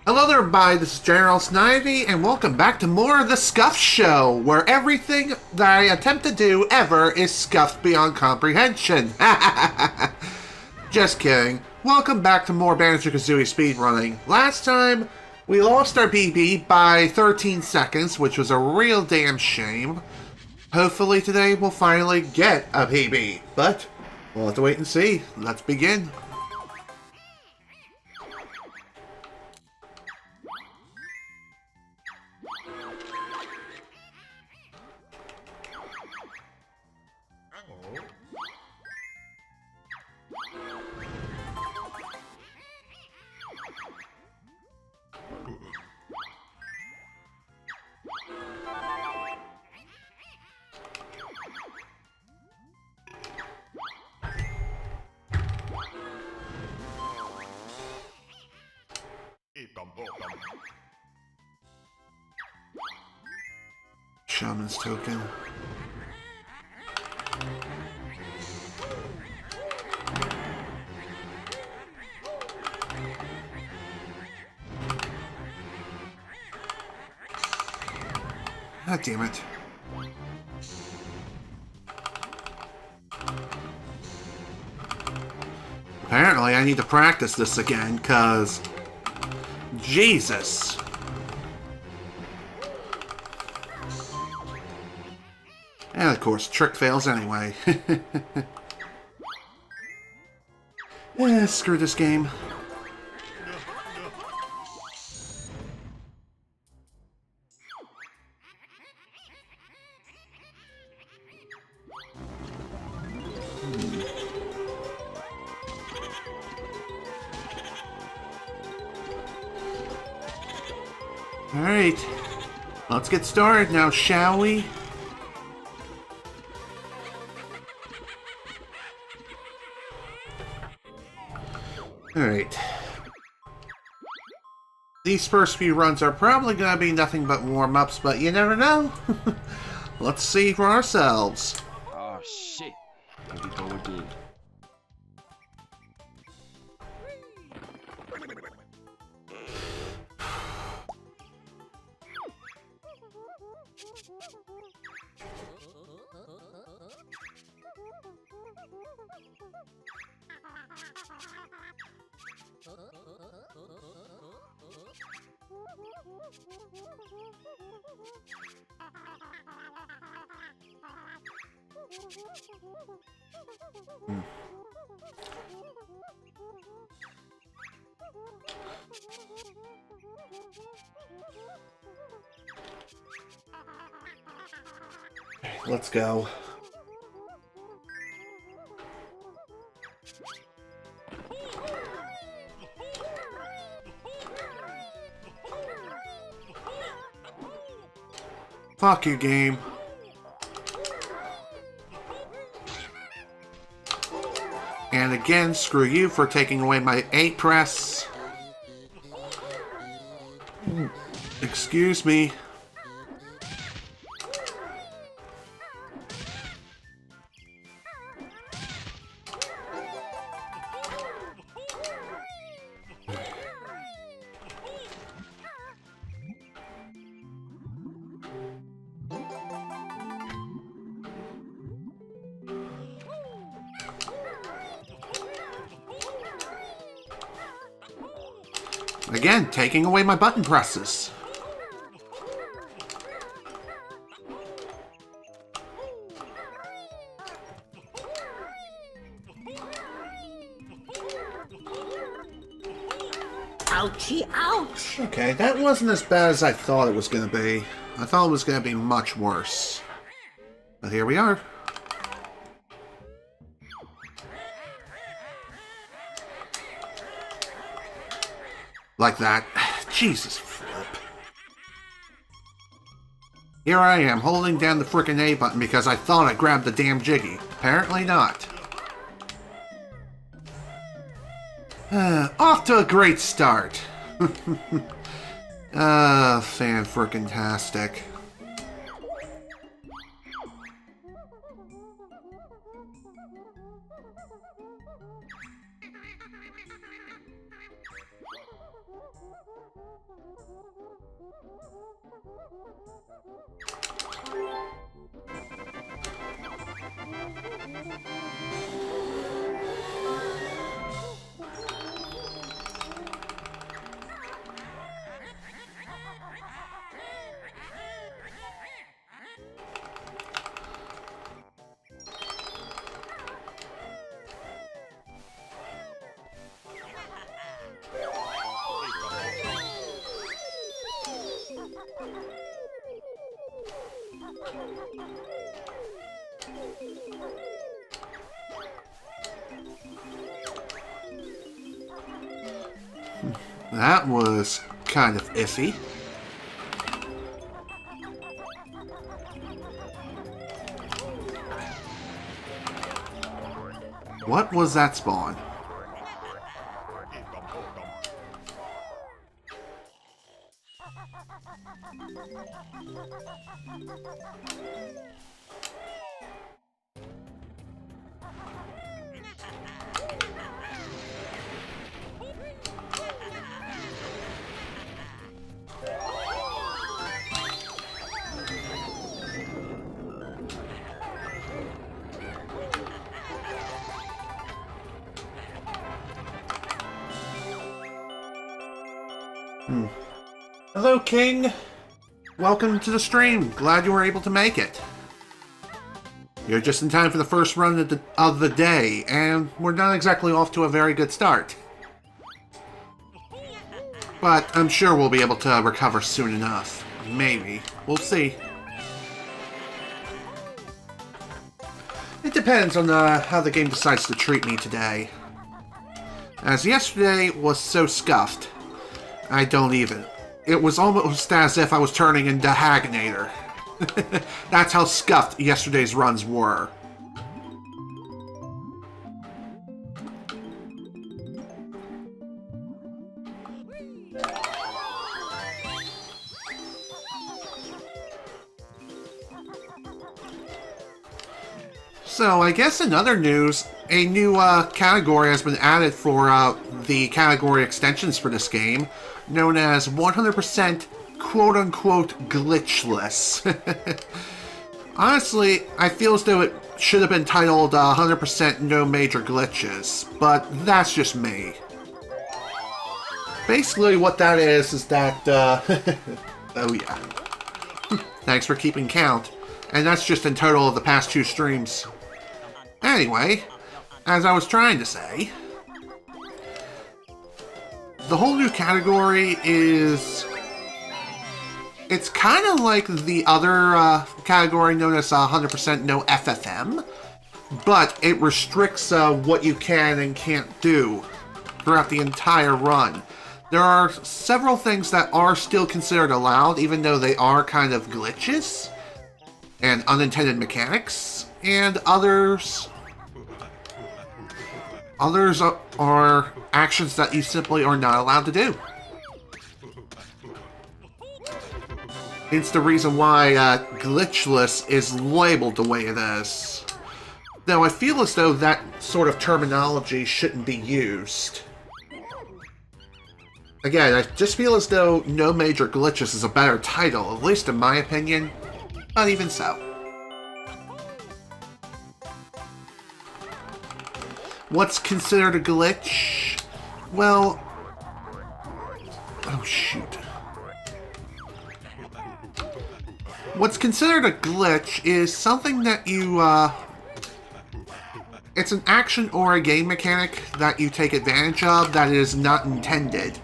Hello there, everybody. This is General Snivy, and welcome back to more of the Scuff Show, where everything that I attempt to do ever is scuffed beyond comprehension. Just kidding. Welcome back to more Banjo Kazooie speedrunning. Last time, we lost our BB by 13 seconds, which was a real damn shame. Hopefully today we'll finally get a PB, but we'll have to wait and see. Let's begin. Shaman's token. God damn it. Apparently I need to practice this again, cause Jesus. And of course, trick fails anyway. Screw this game. Alright, let's get started now, shall we? Alright. These first few runs are probably going to be nothing but warm-ups, but you never know. Let's see for ourselves. Oh shit. Here we go again. Let's go. Fuck you, game. And again, screw you for taking away my A press. Excuse me. Again, taking away my button presses. Ouchie, ouch! Okay, that wasn't as bad as I thought it was going to be. I thought it was going to be much worse. But here we are. Like that. Jesus flip. Here I am, holding down the frickin' A button because I thought I grabbed the damn Jiggy. Apparently not. Off to a great start. Fan-frickin-tastic. That was kind of iffy. What was that spawn? Hello, King. Welcome to the stream. Glad you were able to make it. You're just in time for the first run of the day, and we're not exactly off to a very good start. But I'm sure we'll be able to recover soon enough. Maybe. We'll see. It depends on how the game decides to treat me today. As yesterday was so scuffed, I don't even. It was almost as if I was turning into Hagnator. That's how scuffed yesterday's runs were. So, I guess in other news, a new category has been added for the category extensions for this game, known as 100% quote-unquote glitchless. Honestly, I feel as though it should have been titled 100% no major glitches, but that's just me. Basically what that is that, oh yeah. Thanks for keeping count. And that's just in total of the past 2 streams. Anyway, as I was trying to say, the whole new category is... It's kind of like the other category known as 100% no FFM, but it restricts what you can and can't do throughout the entire run. There are several things that are still considered allowed, even though they are kind of glitches and unintended mechanics, and others are actions that you simply are not allowed to do. It's the reason why glitchless is labeled the way it is. Though I feel as though that sort of terminology shouldn't be used. Again, I just feel as though no major glitches is a better title, at least in my opinion, but even so. What's considered a glitch? Well... Oh, shoot. What's considered a glitch is something that you, it's an action or a game mechanic that you take advantage of that is not intended.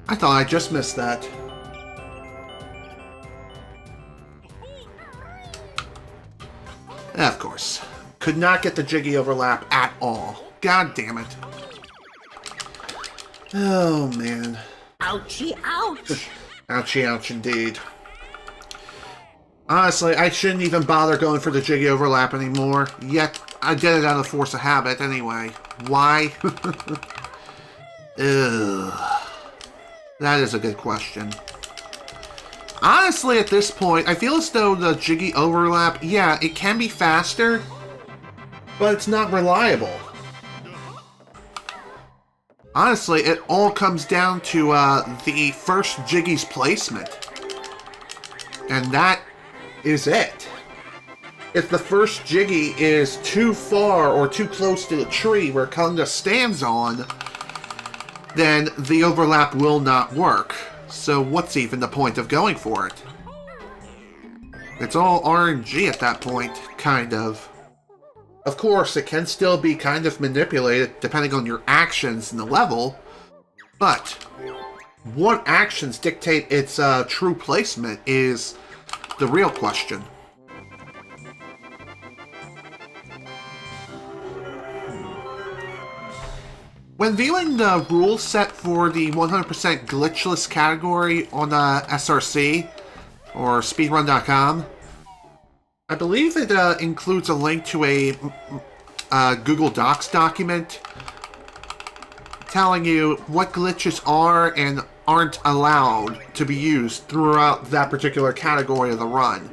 I thought I just missed that. Of course. Could not get the jiggy overlap at all. God damn it. Oh, man. Ouchie, ouch! Ouchie, ouch indeed. Honestly, I shouldn't even bother going for the jiggy overlap anymore, yet I did it out of force of habit anyway. Why? Ugh. That is a good question. Honestly, at this point, I feel as though the Jiggy overlap, yeah, it can be faster, but it's not reliable. Honestly, it all comes down to the first Jiggy's placement. And that is it. If the first Jiggy is too far or too close to the tree where Conga stands on, then the overlap will not work. So what's even the point of going for it? It's all RNG at that point, kind of. Of course, it can still be kind of manipulated depending on your actions in the level, but what actions dictate its true placement is the real question. When viewing the rule set for the 100% glitchless category on SRC, or speedrun.com, I believe it includes a link to a Google Docs document telling you what glitches are and aren't allowed to be used throughout that particular category of the run.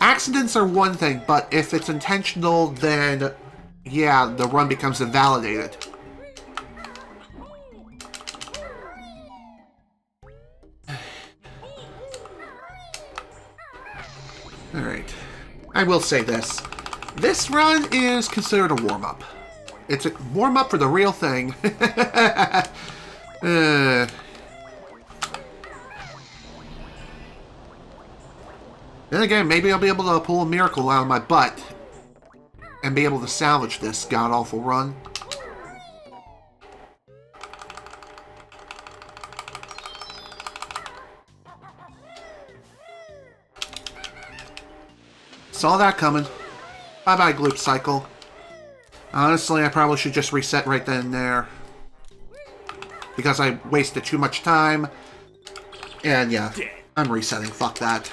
Accidents are one thing, but if it's intentional, then yeah, the run becomes invalidated. Alright. I will say this. This run is considered a warm-up. It's a warm-up for the real thing. Then again, maybe I'll be able to pull a miracle out of my butt and be able to salvage this god-awful run. Saw that coming. Bye-bye, Gloop Cycle. Honestly, I probably should just reset right then and there. Because I wasted too much time. And yeah, I'm resetting. Fuck that.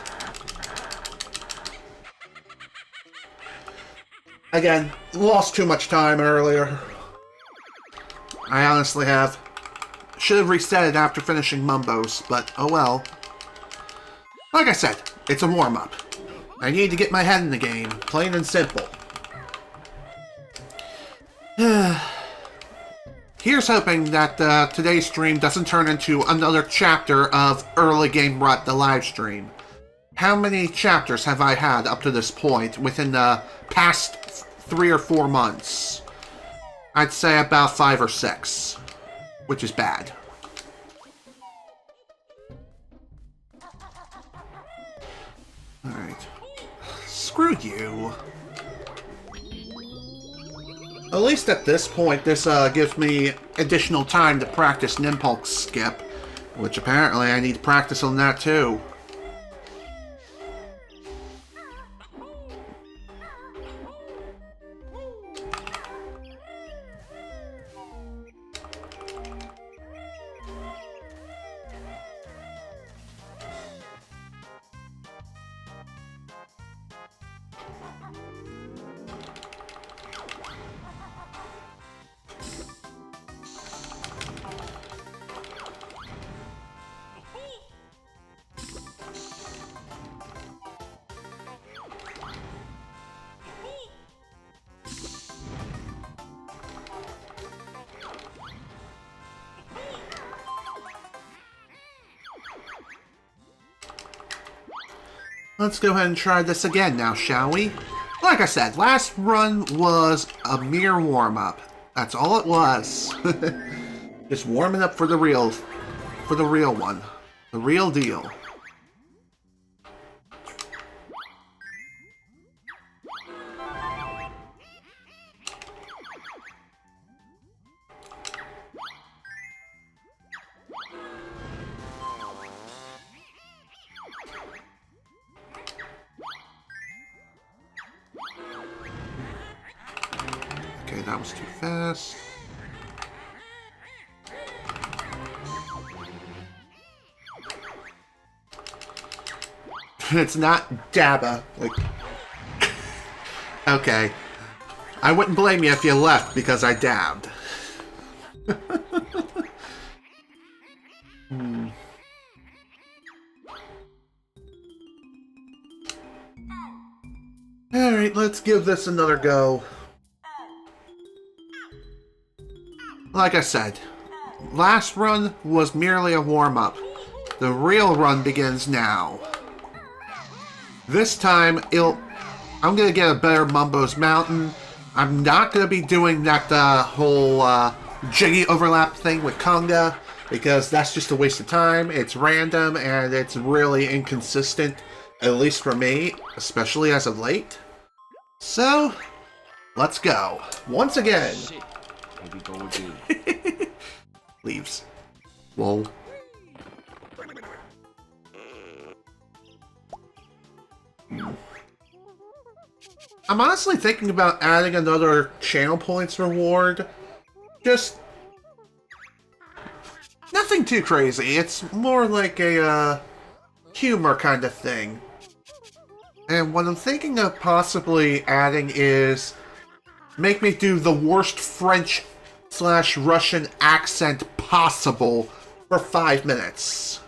Again, lost too much time earlier. I honestly have. Should have reset it after finishing Mumbos, but oh well. Like I said, it's a warm-up. I need to get my head in the game, plain and simple. Here's hoping that today's stream doesn't turn into another chapter of Early Game Rut, the live stream. How many chapters have I had up to this point within the past 3 or 4 months? I'd say about 5 or 6, which is bad. Alright. Screw you. At least at this point, this gives me additional time to practice Nimpulse Skip, which apparently I need to practice on that too. Let's go ahead and try this again now, shall we? Like I said, last run was a mere warm-up. That's all it was. Just warming up for the real one. The real deal. That was too fast. It's not Dabba. Like, okay. I wouldn't blame you if you left because I dabbed. Alright, let's give this another go. Like I said, last run was merely a warm-up. The real run begins now. This time, I'm gonna get a better Mumbo's Mountain. I'm not gonna be doing that whole Jiggy overlap thing with Conga, because that's just a waste of time. It's random, and it's really inconsistent, at least for me, especially as of late. So, let's go. Once again. Shit. Here we go again. Leaves. Whoa. I'm honestly thinking about adding another channel points reward. Just nothing too crazy. It's more like a humor kind of thing. And what I'm thinking of possibly adding is make me do the worst French/Russian accent possible for 5 minutes.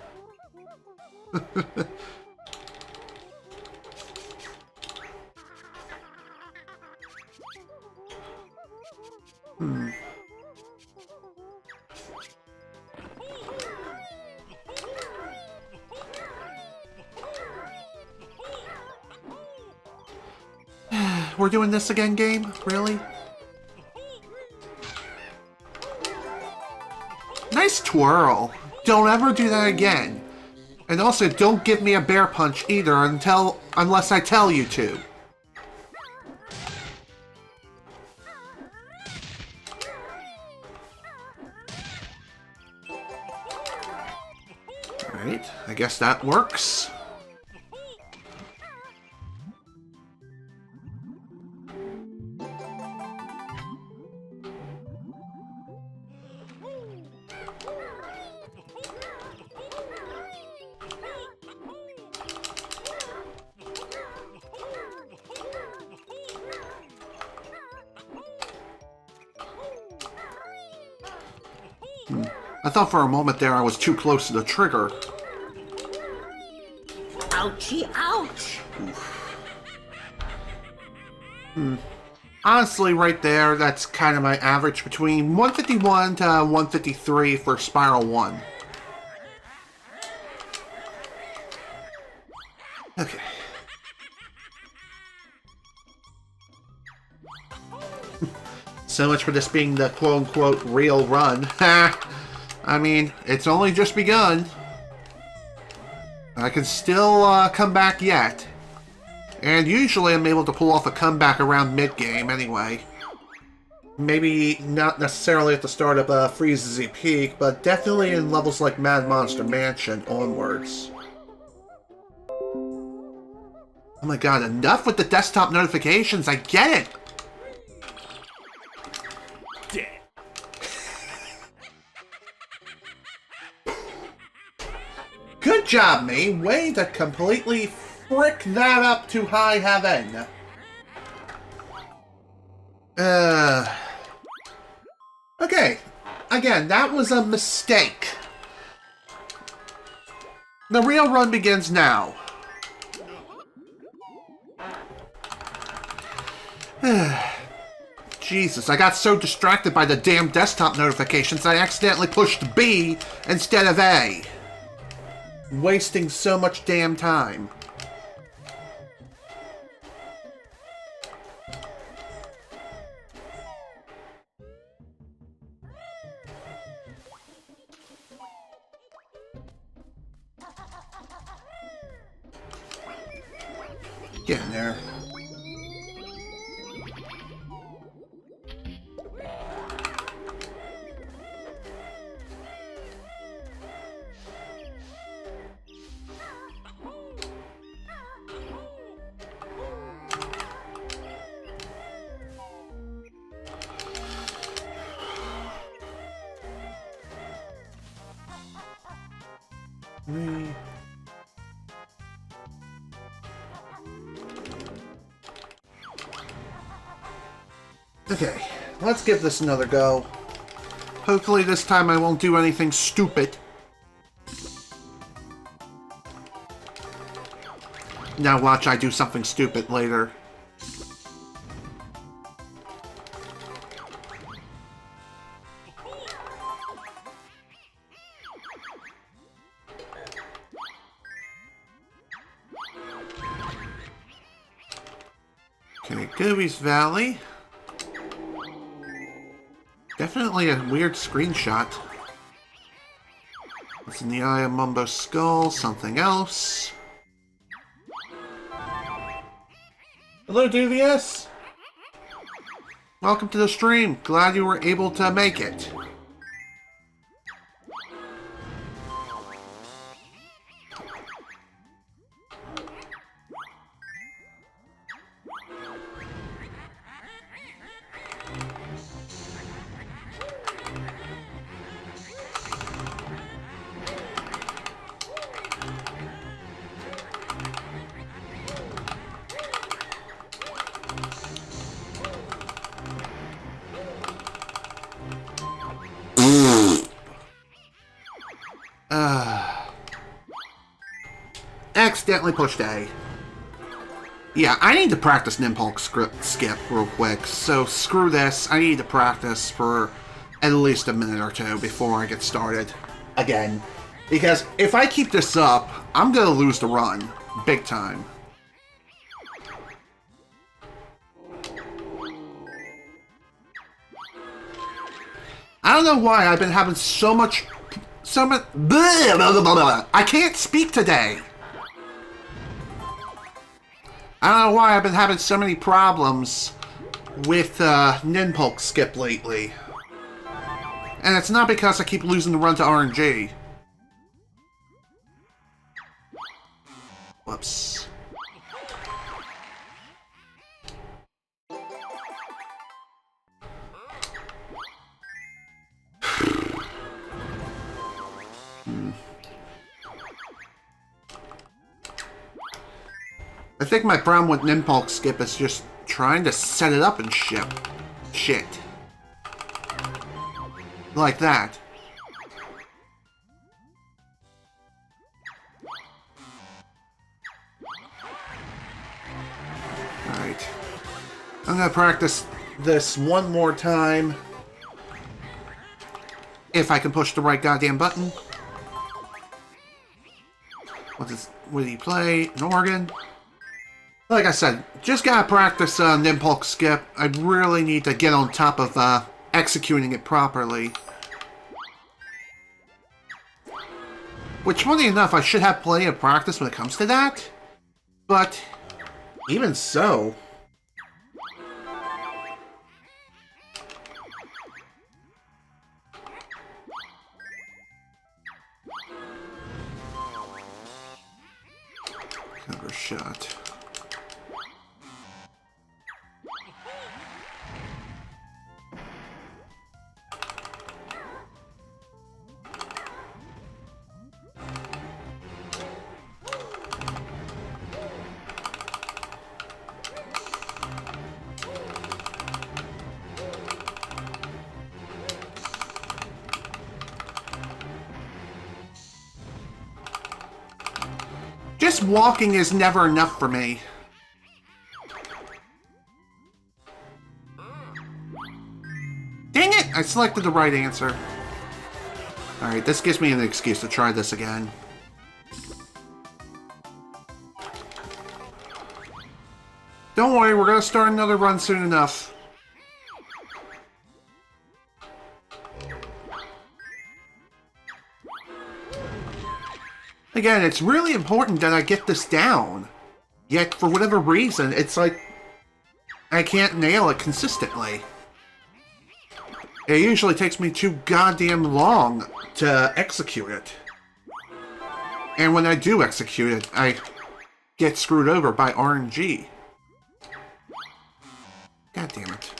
We're doing this again, game? Really? Nice twirl. Don't ever do that again. And also, don't give me a bear punch either unless I tell you to. Alright, I guess that works. I thought for a moment there I was too close to the trigger. Ouchie, ouch! Honestly, right there, that's kind of my average between 151 to 153 for Spiral 1. Okay. So much for this being the quote-unquote real run. Ha! I mean, it's only just begun. I can still come back yet. And usually I'm able to pull off a comeback around mid-game anyway. Maybe not necessarily at the start of Freeze's Peak, but definitely in levels like Mad Monster Mansion onwards. Oh my god, enough with the desktop notifications, I get it! Good job, me. Way to completely frick that up to high heaven. Okay. Again, that was a mistake. The real run begins now. Jesus, I got so distracted by the damn desktop notifications I accidentally pushed B instead of A. Wasting so much damn time. Get in there. Okay, let's give this another go. Hopefully this time I won't do anything stupid. Now watch I do something stupid later. Okay, Gooey's Valley. Definitely a weird screenshot. What's in the eye of Mumbo's skull? Something else. Hello, Duvius! Welcome to the stream. Glad you were able to make it. Accidentally pushed A. Yeah, I need to practice Nimpulk skip real quick, so screw this. I need to practice for at least a minute or two before I get started again. Because if I keep this up, I'm gonna lose the run. Big time. I don't know why I've been having so much... I can't speak today! I don't know why I've been having so many problems with Nimpulk skip lately. And it's not because I keep losing the run to RNG. Whoops. I think my problem with Nimpulk skip is just trying to set it up and shit. Like that. Alright. I'm gonna practice this one more time. If I can push the right goddamn button. What do you play? An organ? Like I said, just gotta practice Nimpulk skip. I really need to get on top of executing it properly. Which, funny enough, I should have plenty of practice when it comes to that. But, even so... Cover shot. Just walking is never enough for me. Dang it! I selected the right answer. Alright, this gives me an excuse to try this again. Don't worry, we're gonna start another run soon enough. Again, it's really important that I get this down. Yet, for whatever reason, it's like... I can't nail it consistently. It usually takes me too goddamn long to execute it. And when I do execute it, I get screwed over by RNG. God damn it.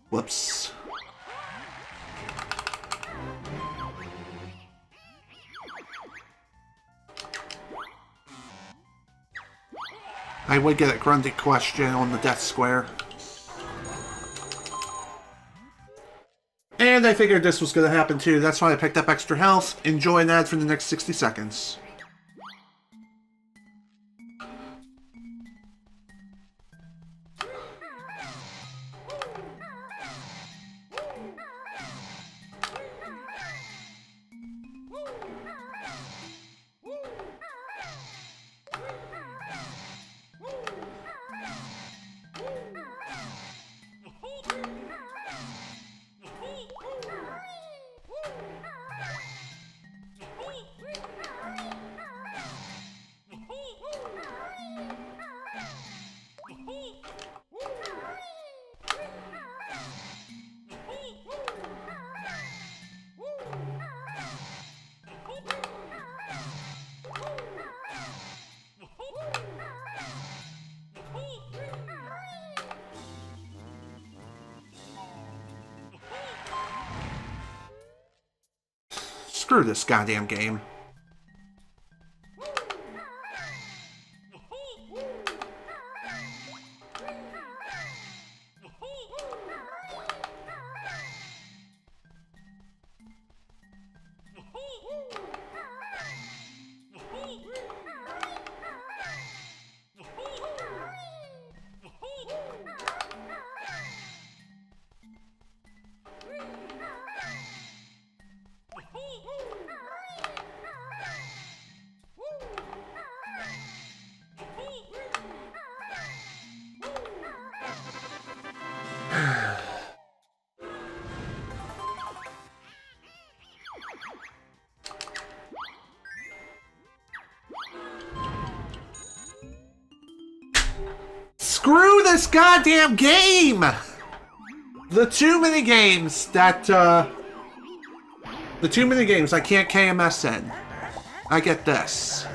Whoops. I would get a Grundy question on the death square. And I figured this was going to happen too. That's why I picked up extra health. Enjoy that for the next 60 seconds. Screw this goddamn game. Screw this goddamn game! The too many games that, the too many games I can't KMS in. I get this.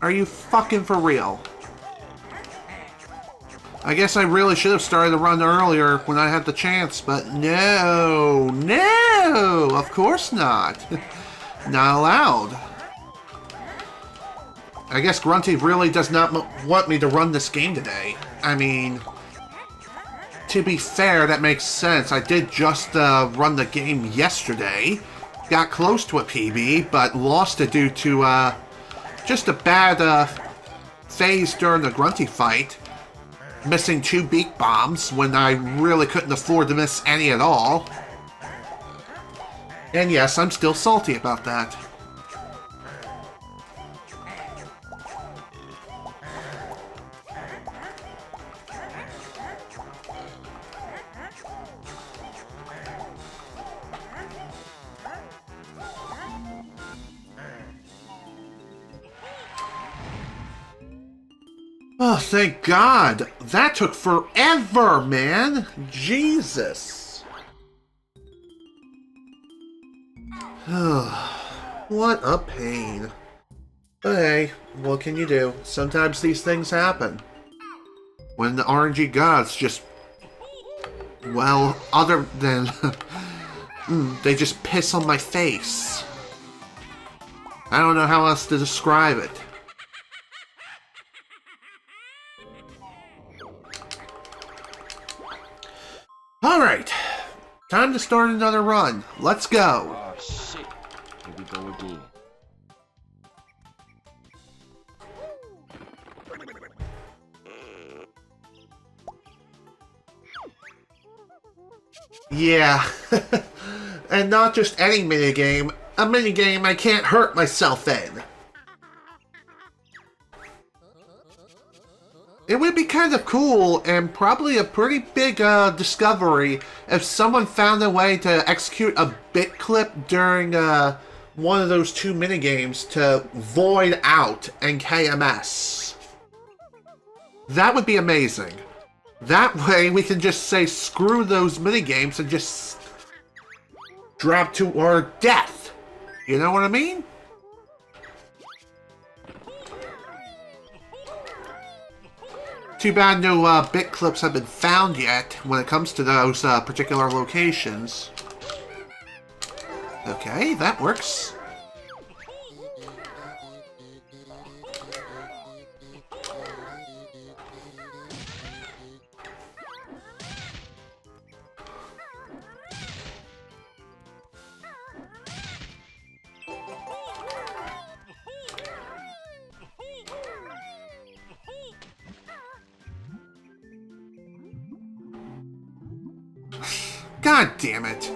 Are you fucking for real? I guess I really should have started the run earlier when I had the chance, but no, no, of course not. Not allowed. I guess Grunty really does not want me to run this game today. I mean, to be fair, that makes sense. I did just run the game yesterday. Got close to a PB, but lost it due to just a bad phase during the Grunty fight. Missing 2 beak bombs when I really couldn't afford to miss any at all. And yes, I'm still salty about that. Oh, thank God. That took forever, man. Jesus. What a pain. But hey, what can you do? Sometimes these things happen. When the RNG gods just... well, other than... they just piss on my face. I don't know how else to describe it. Alright, time to start another run. Let's go. Oh shit. Here we go again. Yeah. And not just any minigame, a minigame I can't hurt myself in. It would be kind of cool and probably a pretty big discovery if someone found a way to execute a bit clip during one of those 2 minigames to void out and KMS. That would be amazing. That way we can just say screw those minigames and just drop to our death. You know what I mean? Too bad no bit clips have been found yet when it comes to those particular locations. Okay, that works. God damn it.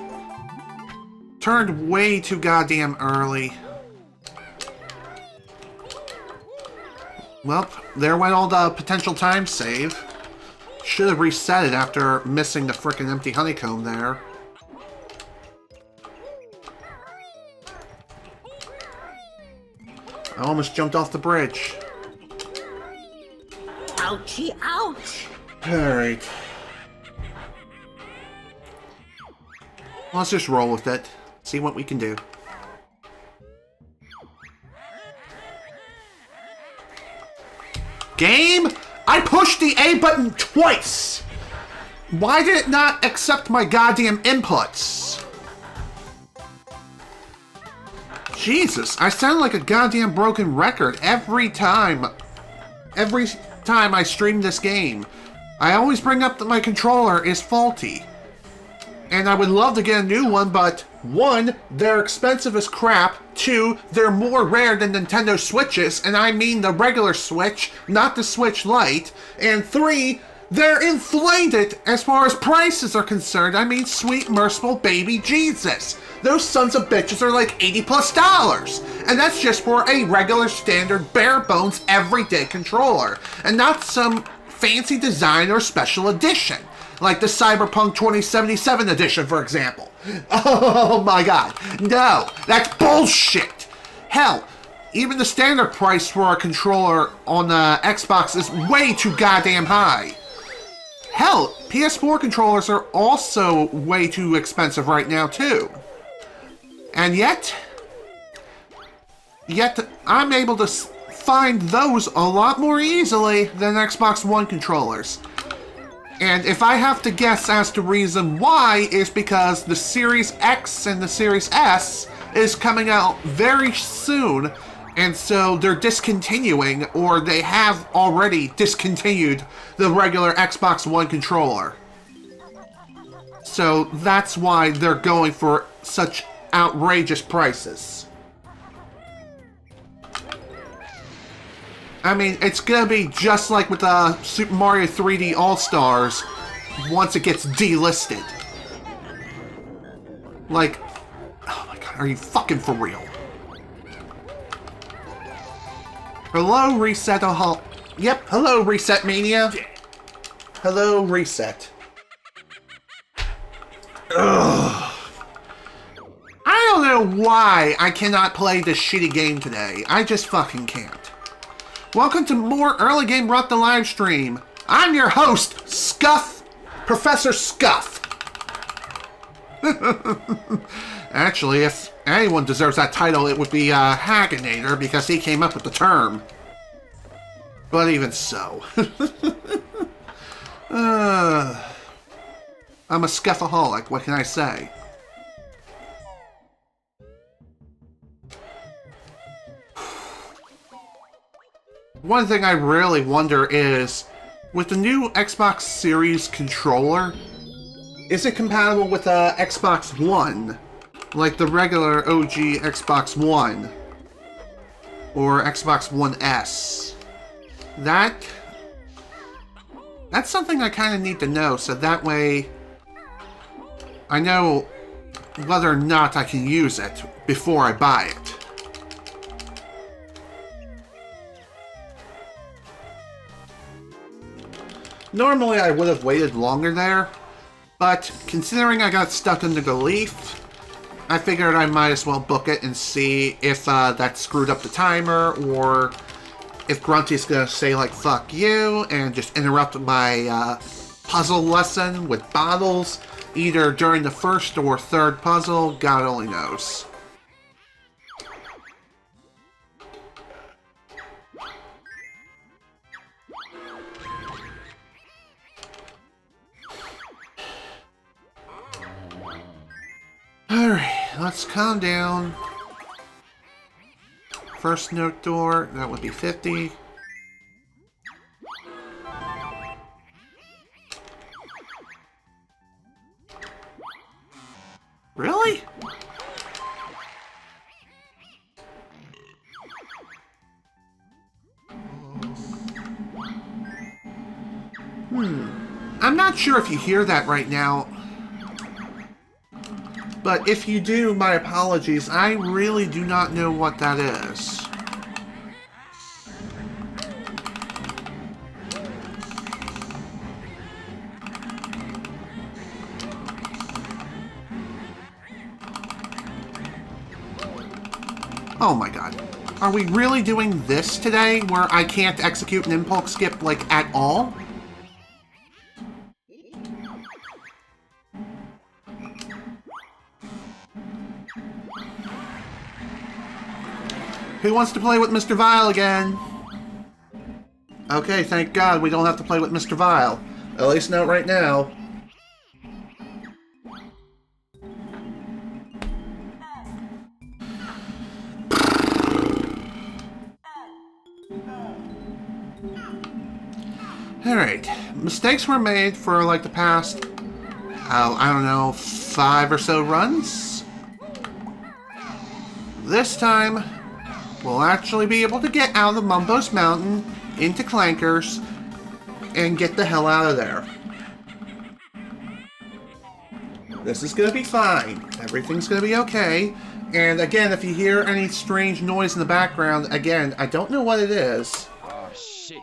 Turned way too goddamn early. Well, there went all the potential time save. Should have reset it after missing the frickin' empty honeycomb there. I almost jumped off the bridge. Ouchie, ouch! Alright. Let's just roll with it. See what we can do. Game? I pushed the A button twice! Why did it not accept my goddamn inputs? Jesus, I sound like a goddamn broken record every time. Every time I stream this game. I always bring up that my controller is faulty. And I would love to get a new one, but 1, they're expensive as crap. 2, they're more rare than Nintendo Switches, and I mean the regular Switch, not the Switch Lite. And 3, they're inflated as far as prices are concerned. I mean, sweet, merciful baby Jesus. Those sons of bitches are like $80+. And that's just for a regular, standard, bare bones, everyday controller. And not some fancy design or special edition. Like the Cyberpunk 2077 edition, for example. Oh my god. No, that's bullshit. Hell, even the standard price for a controller on the Xbox is way too goddamn high. Hell, PS4 controllers are also way too expensive right now, too. And yet I'm able to find those a lot more easily than Xbox One controllers. And if I have to guess as to reason why, is because the Series X and the Series S is coming out very soon, and so they're discontinuing, or they have already discontinued, the regular Xbox One controller. So that's why they're going for such outrageous prices. I mean, it's gonna be just like with Super Mario 3D All-Stars once it gets delisted. Like, oh my god, are you fucking for real? Hello, Reset. Yep, hello, Reset Mania. Hello, Reset. Ugh. I don't know why I cannot play this shitty game today. I just fucking can't. Welcome to more Early Game Rut the live stream. I'm your host, Scuff, Professor Scuff. Actually, if anyone deserves that title, it would be Hagginator, because he came up with the term. But even so. I'm a scuffaholic, what can I say? One thing I really wonder is, with the new Xbox Series controller, is it compatible with Xbox One? Like the regular OG Xbox One? Or Xbox One S? That's something I kind of need to know, so that way I know whether or not I can use it before I buy it. Normally I would have waited longer there, but considering I got stuck in the leaf, I figured I might as well book it and see if that screwed up the timer, or if Grunty's gonna say like fuck you and just interrupt my puzzle lesson with bottles, either during the first or third puzzle, God only knows. Alright, let's calm down. First note door, that would be 50. Really? I'm not sure if you hear that right now. But if you do, my apologies. I really do not know what that is. Oh my god. Are we really doing this today, where I can't execute an impulse skip, like, at all? Who wants to play with Mr. Vile again? Okay, thank God we don't have to play with Mr. Vile. At least not right now. Alright, mistakes were made for like the past, I don't know, 5 or so runs. This time, we'll actually be able to get out of Mumbo's Mountain into Clankers and get the hell out of there. This is gonna be fine. Everything's gonna be okay. And again, if you hear any strange noise in the background, again, I don't know what it is. Oh shit.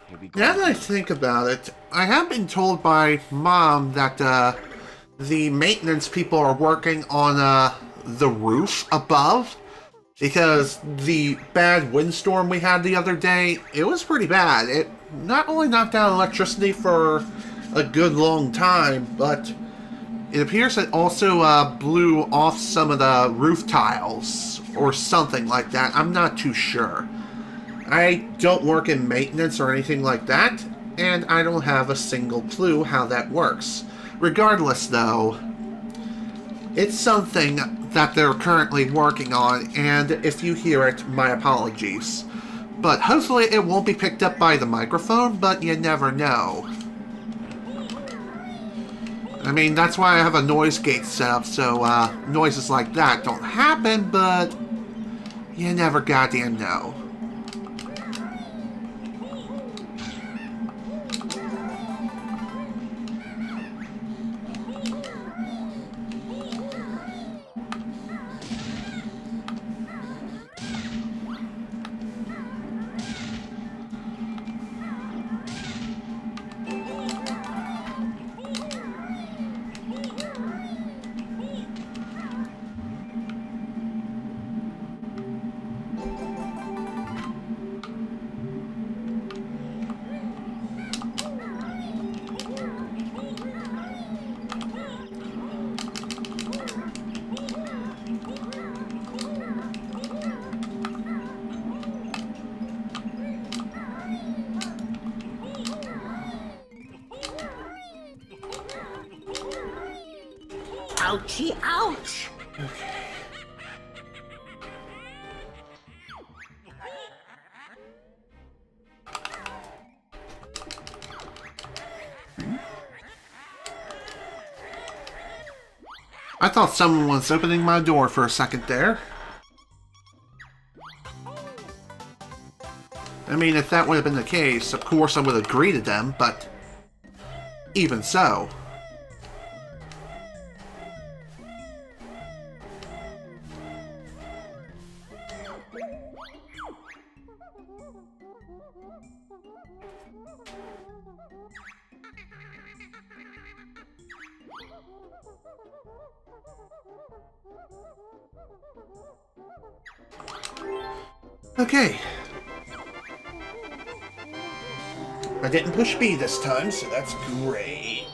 Here we go. Now that I think about it, I have been told by Mom that the maintenance people are working on the roof above, because the bad windstorm we had the other day, it was pretty bad. It not only knocked out electricity for a good long time, but it appears it also blew off some of the roof tiles or something like that. I'm not too sure. I don't work in maintenance or anything like that, and I don't have a single clue how that works. Regardless, though, it's something that they're currently working on, and if you hear it, my apologies. But hopefully it won't be picked up by the microphone, but you never know. I mean, that's why I have a noise gate set up, so noises like that don't happen, but you never goddamn know. Ouchie, ouch! I thought someone was opening my door for a second there. I mean, if that would have been the case, of course I would agree to them, but even so. Okay. I didn't push B this time, so that's great.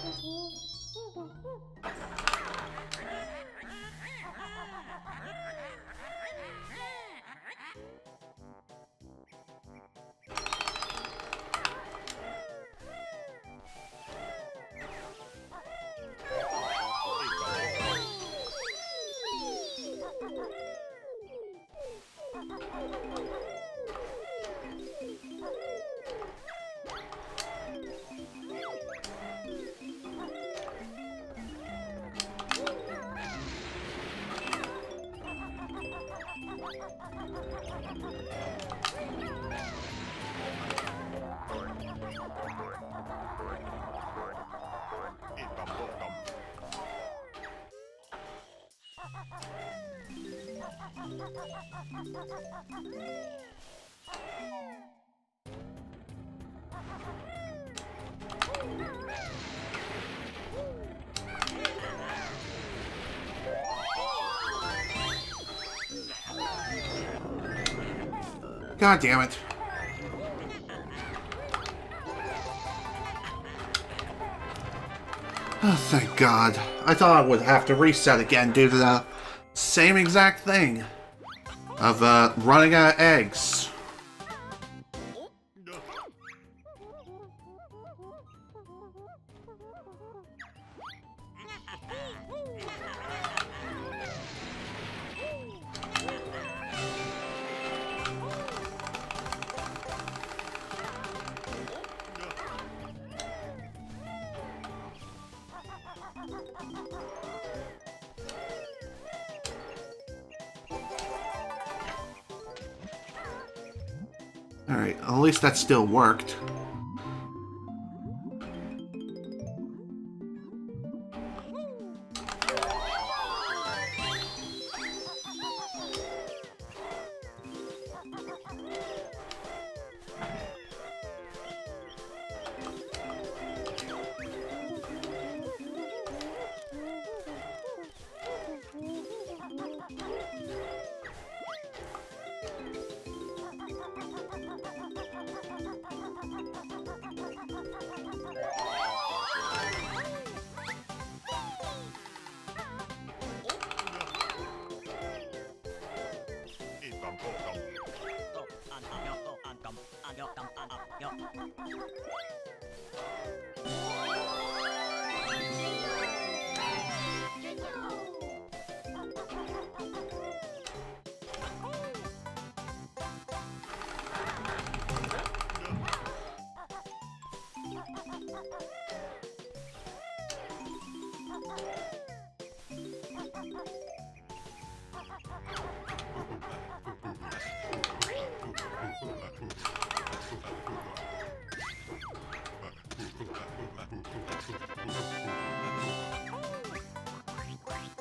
God damn it. Oh, thank God. I thought I would have to reset again due to the same exact thing of running out of eggs. Alright, at least that still worked.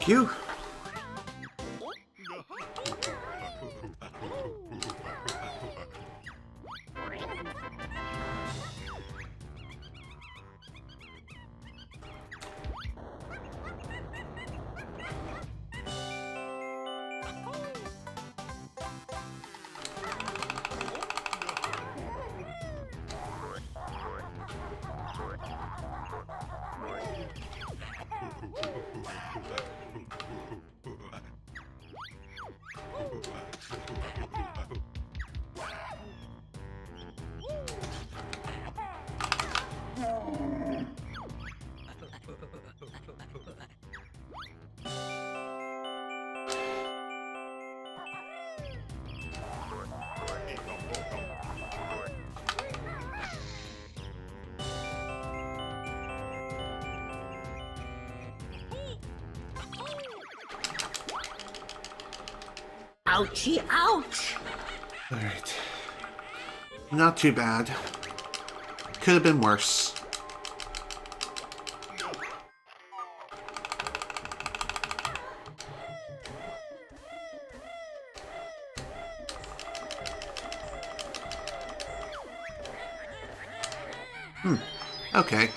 Q. Ouchie, ouch! Alright. Not too bad. Could have been worse. Okay.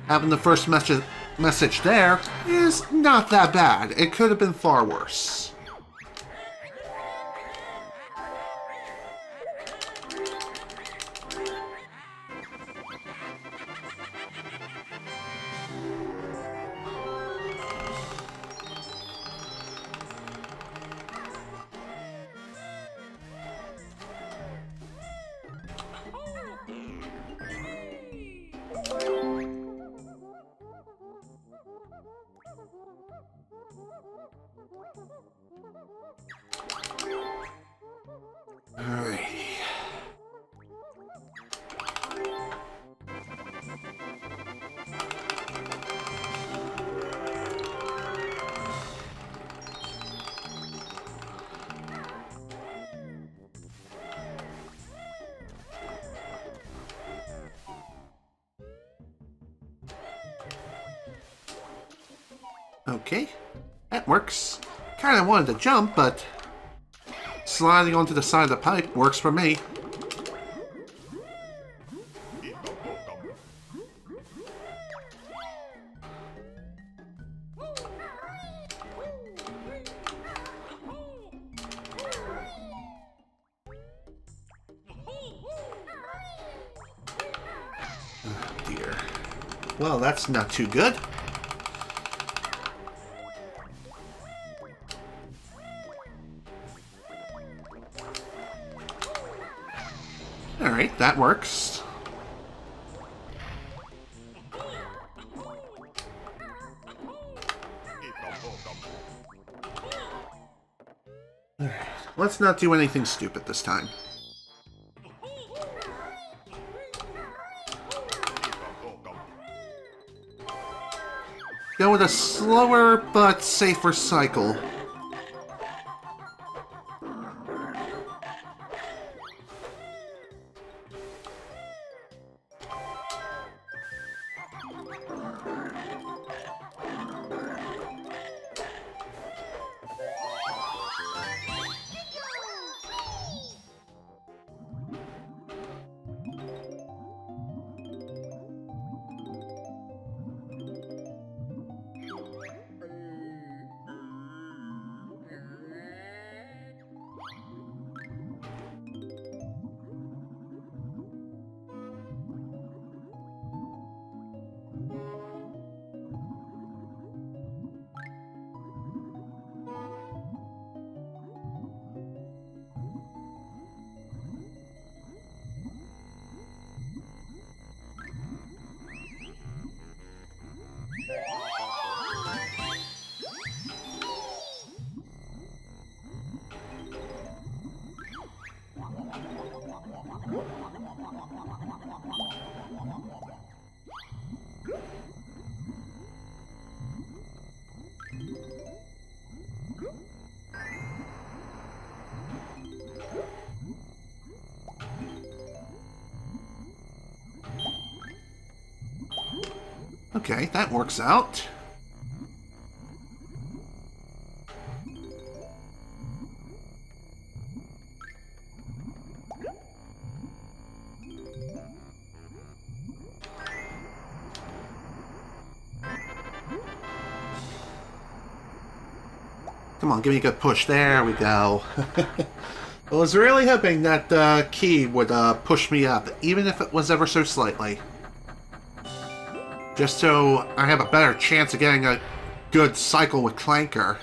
Having the first message there is not that bad. It could have been far worse. Alrighty. Okay, that works. Kinda wanted to jump, but sliding onto the side of the pipe works for me. Oh dear. Well, that's not too good. Alright, that works. Alright, let's not do anything stupid this time. Go with a slower but safer cycle. Okay, that works out. Come on, give me a good push. There we go. I was really hoping that key would push me up, even if it was ever so slightly. Just so I have a better chance of getting a good cycle with Clanker.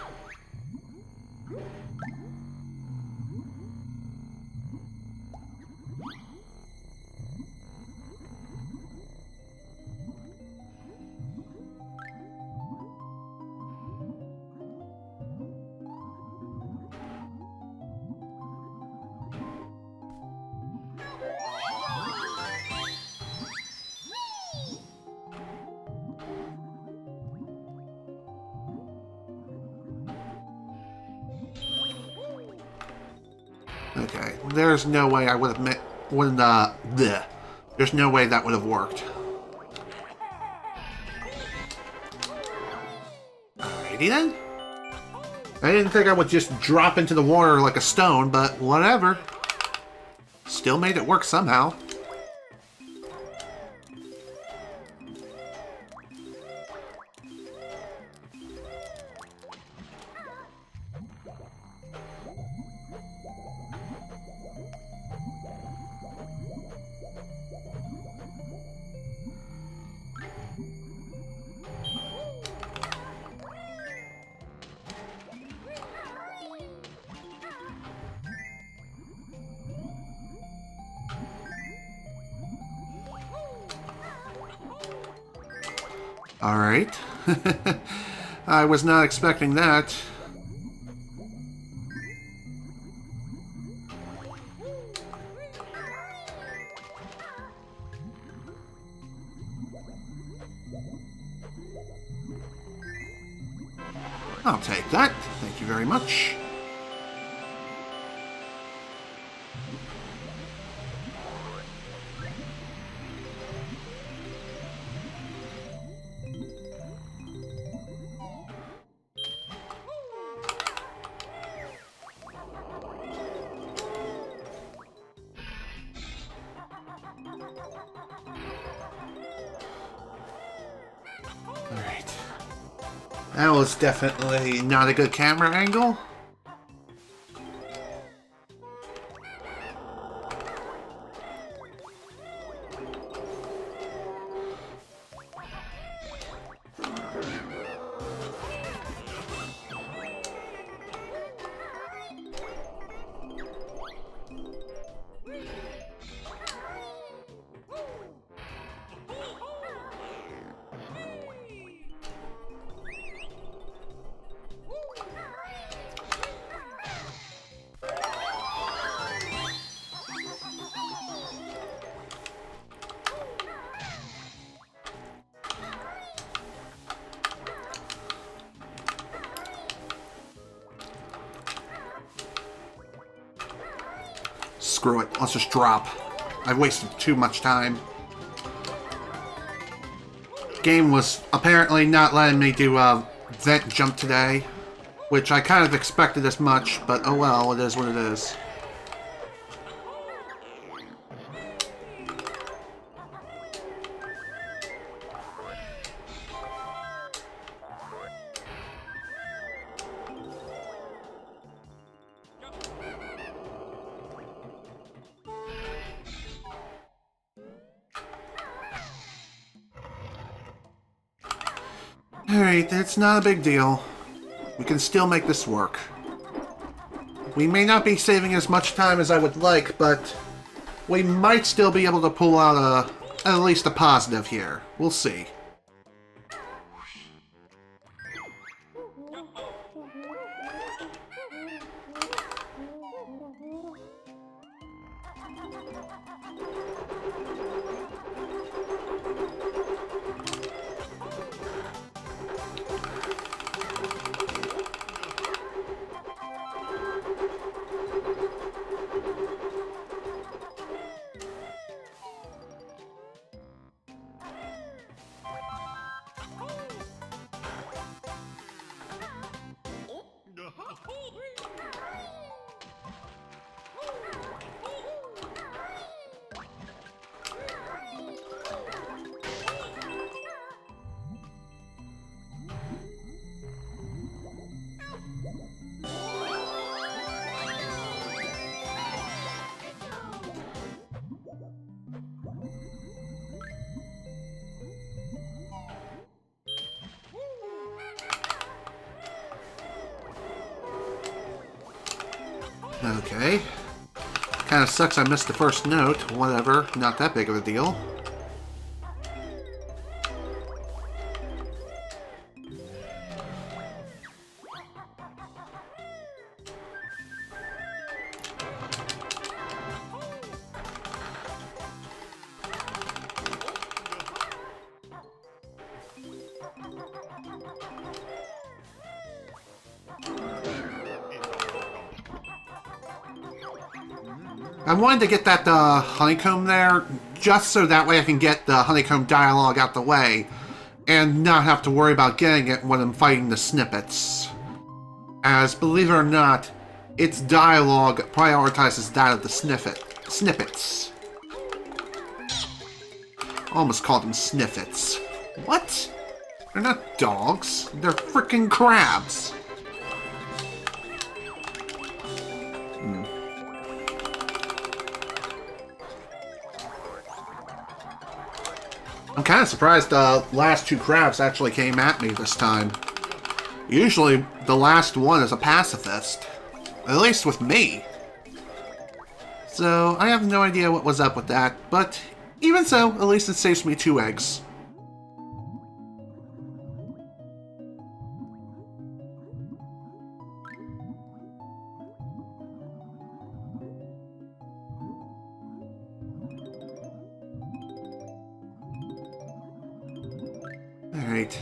Okay, there's no way I would have bleh. There's no way that would have worked. Alrighty then. I didn't think I would just drop into the water like a stone, but whatever. Still made it work somehow. Alright. I was not expecting that. I'll take that. Thank you very much. Alright. That was definitely not a good camera angle. Screw it, let's just drop. I've wasted too much time. Game was apparently not letting me do a vent jump today, which I kind of expected as much, but oh well, it is what it is. Alright, it's not a big deal. We can still make this work. We may not be saving as much time as I would like, but we might still be able to pull out at least a positive here. We'll see. Okay. Kinda sucks I missed the first note. Whatever, not that big of a deal. I wanted to get that honeycomb there, just so that way I can get the honeycomb dialogue out the way, and not have to worry about getting it when I'm fighting the snippets. As, believe it or not, its dialogue prioritizes that of the snippets. Almost called them sniffets. What? They're not dogs, they're frickin' crabs. I'm kind of surprised the last two crabs actually came at me this time. Usually, the last one is a pacifist. At least with me. So, I have no idea what was up with that, but even so, at least it saves me 2 eggs. Alright.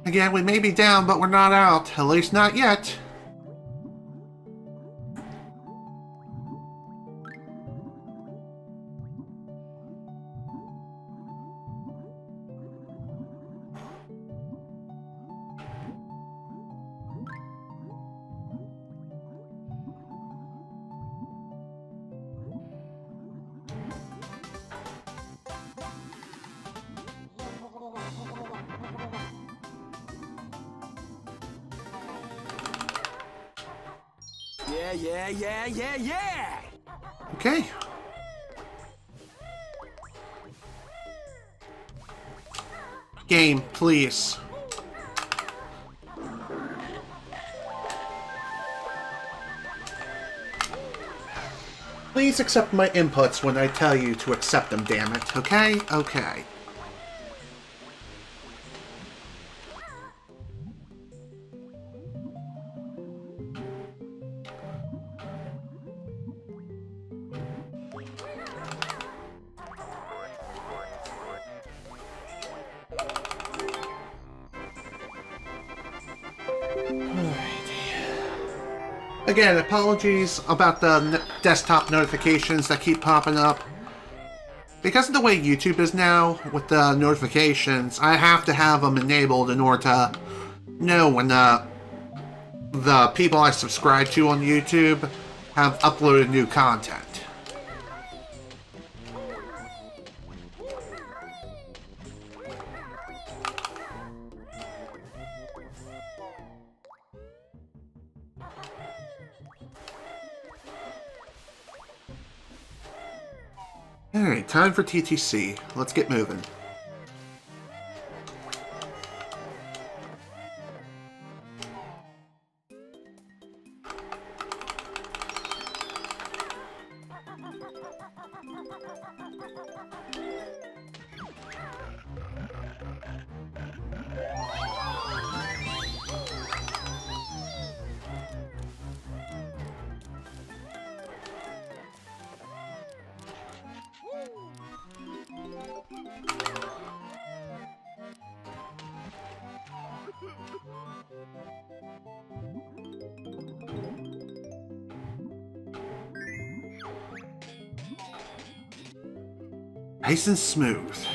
Again, we may be down, but we're not out. At least not yet. Yeah! Okay. Game, please. Please accept my inputs when I tell you to accept them, damn it. Okay? Okay. Again, apologies about the desktop notifications that keep popping up. Because of the way YouTube is now, with the notifications, I have to have them enabled in order to know when the people I subscribe to on YouTube have uploaded new content. Alright, time for TTC. Let's get moving. Nice and smooth.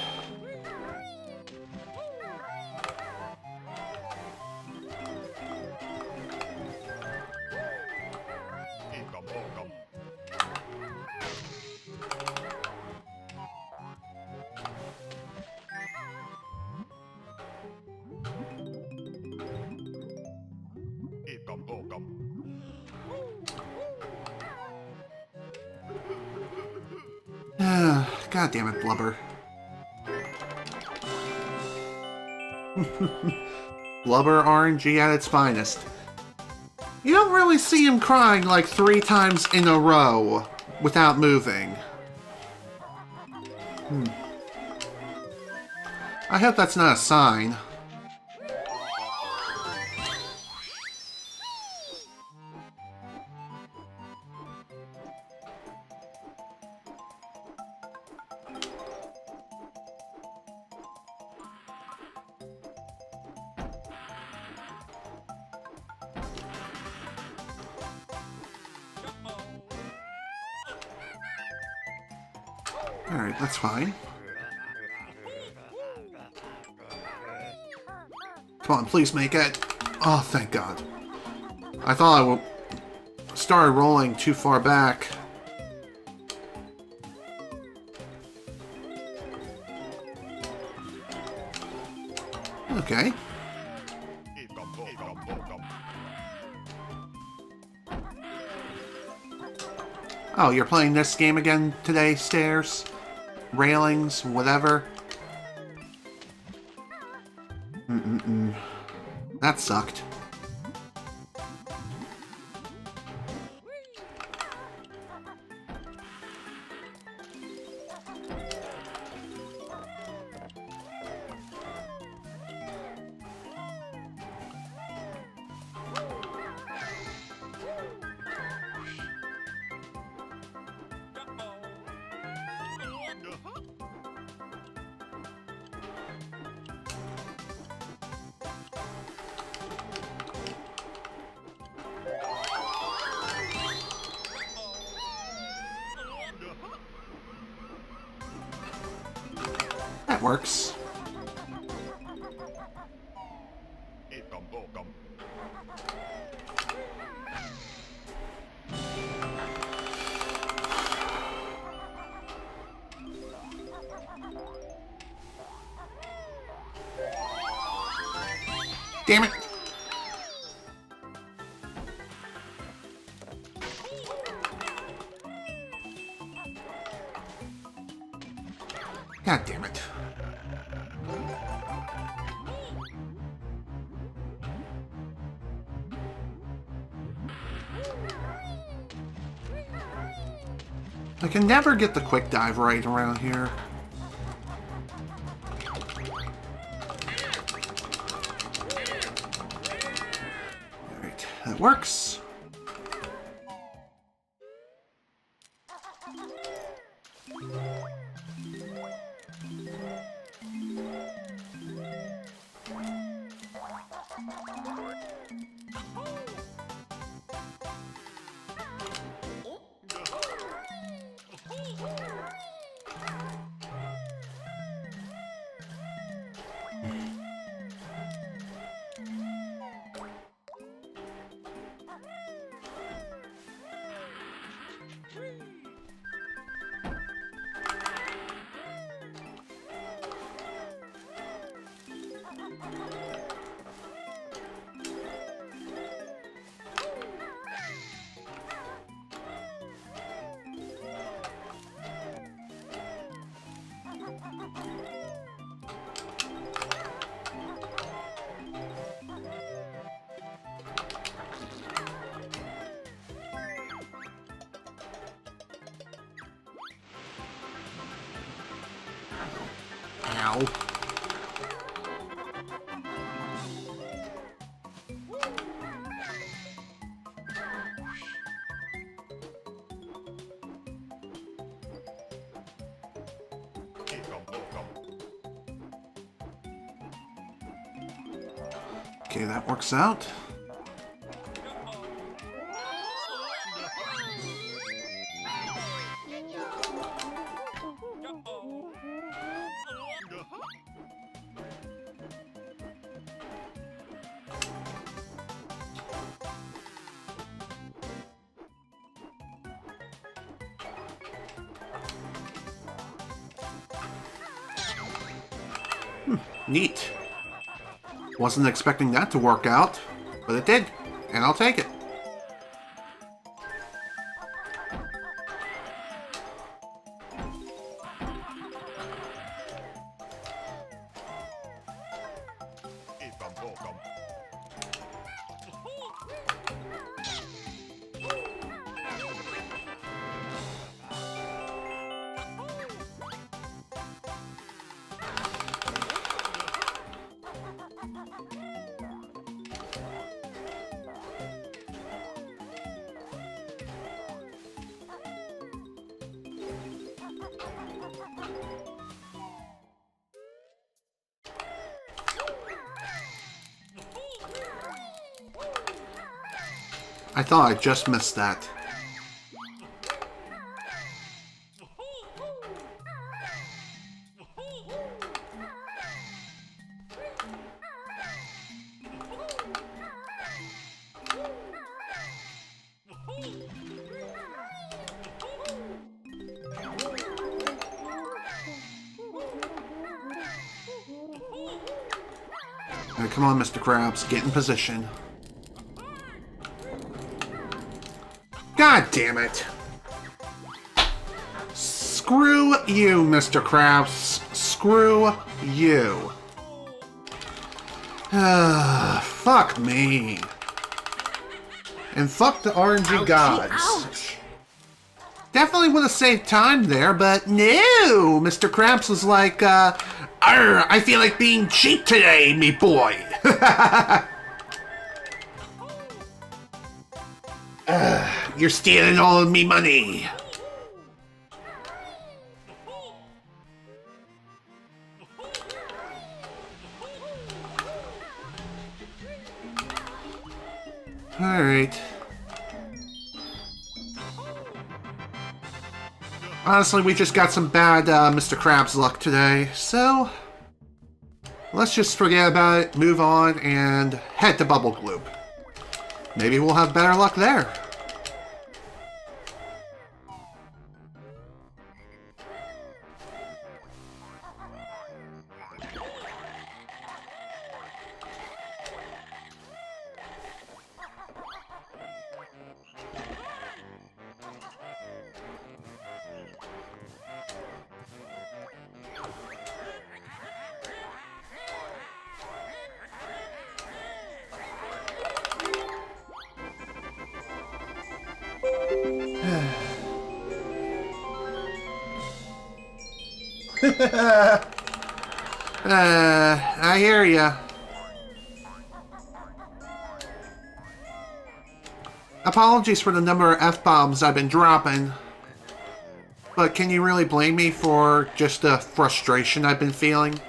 God damn it, Blubber. Blubber RNG at its finest. You don't really see him crying like 3 times in a row without moving. I hope that's not a sign. Alright, that's fine. Come on, please make it. Oh, thank God. I thought I started rolling too far back. Okay. Oh, you're playing this game again today, Stairs? Railings, whatever. That sucked. That works. Damn it! God damn it. I can never get the quick dive right around here. Alright, that works. Ow. Okay, that works out. Neat. Wasn't expecting that to work out, but it did, and I'll take it. I thought I just missed that. Alright, come on, Mr. Krabs, get in position. God damn it. Screw you, Mr. Krabs. Screw you. Fuck me. And fuck the RNG gods. Ouch! Definitely would have saved time there, but no! Mr. Krabs was like, Arr, I feel like being cheap today, me boy. You're stealing all of me money. Alright. Honestly, we just got some bad Mr. Krabs luck today, so let's just forget about it, move on, and head to Bubble Gloop. Maybe we'll have better luck there. I hear ya. Apologies for the number of F-bombs I've been dropping. But can you really blame me for just the frustration I've been feeling?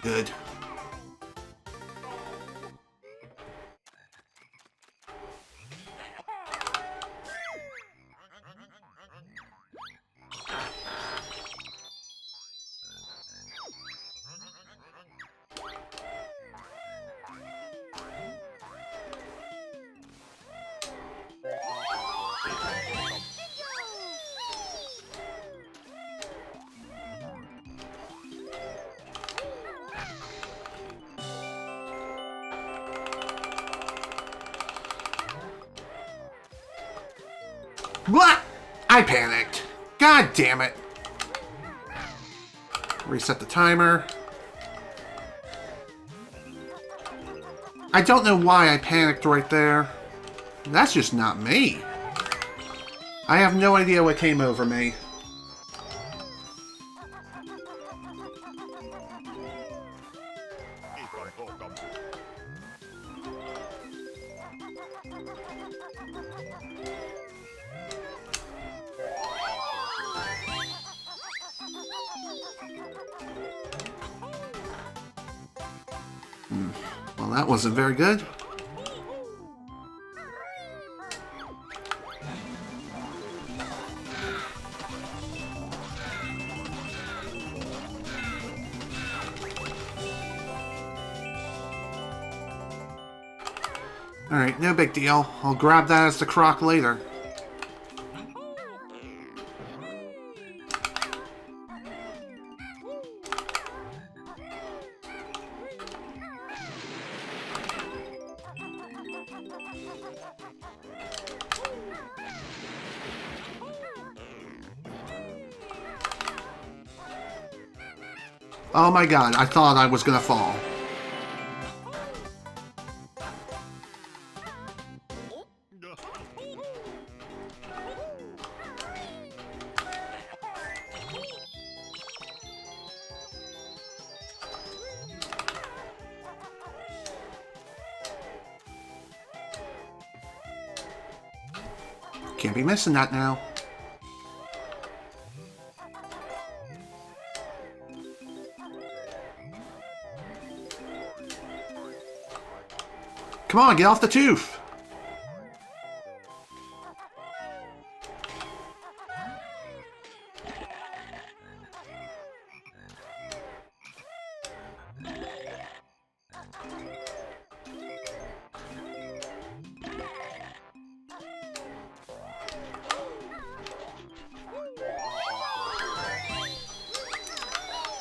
Good. What? I panicked. God damn it. Reset the timer. I don't know why I panicked right there. That's just not me. I have no idea what came over me. Well, that wasn't very good. Alright, no big deal. I'll grab that as the crock later. Oh my god, I thought I was gonna fall. Can't be missing that now. Come on, get off the tooth!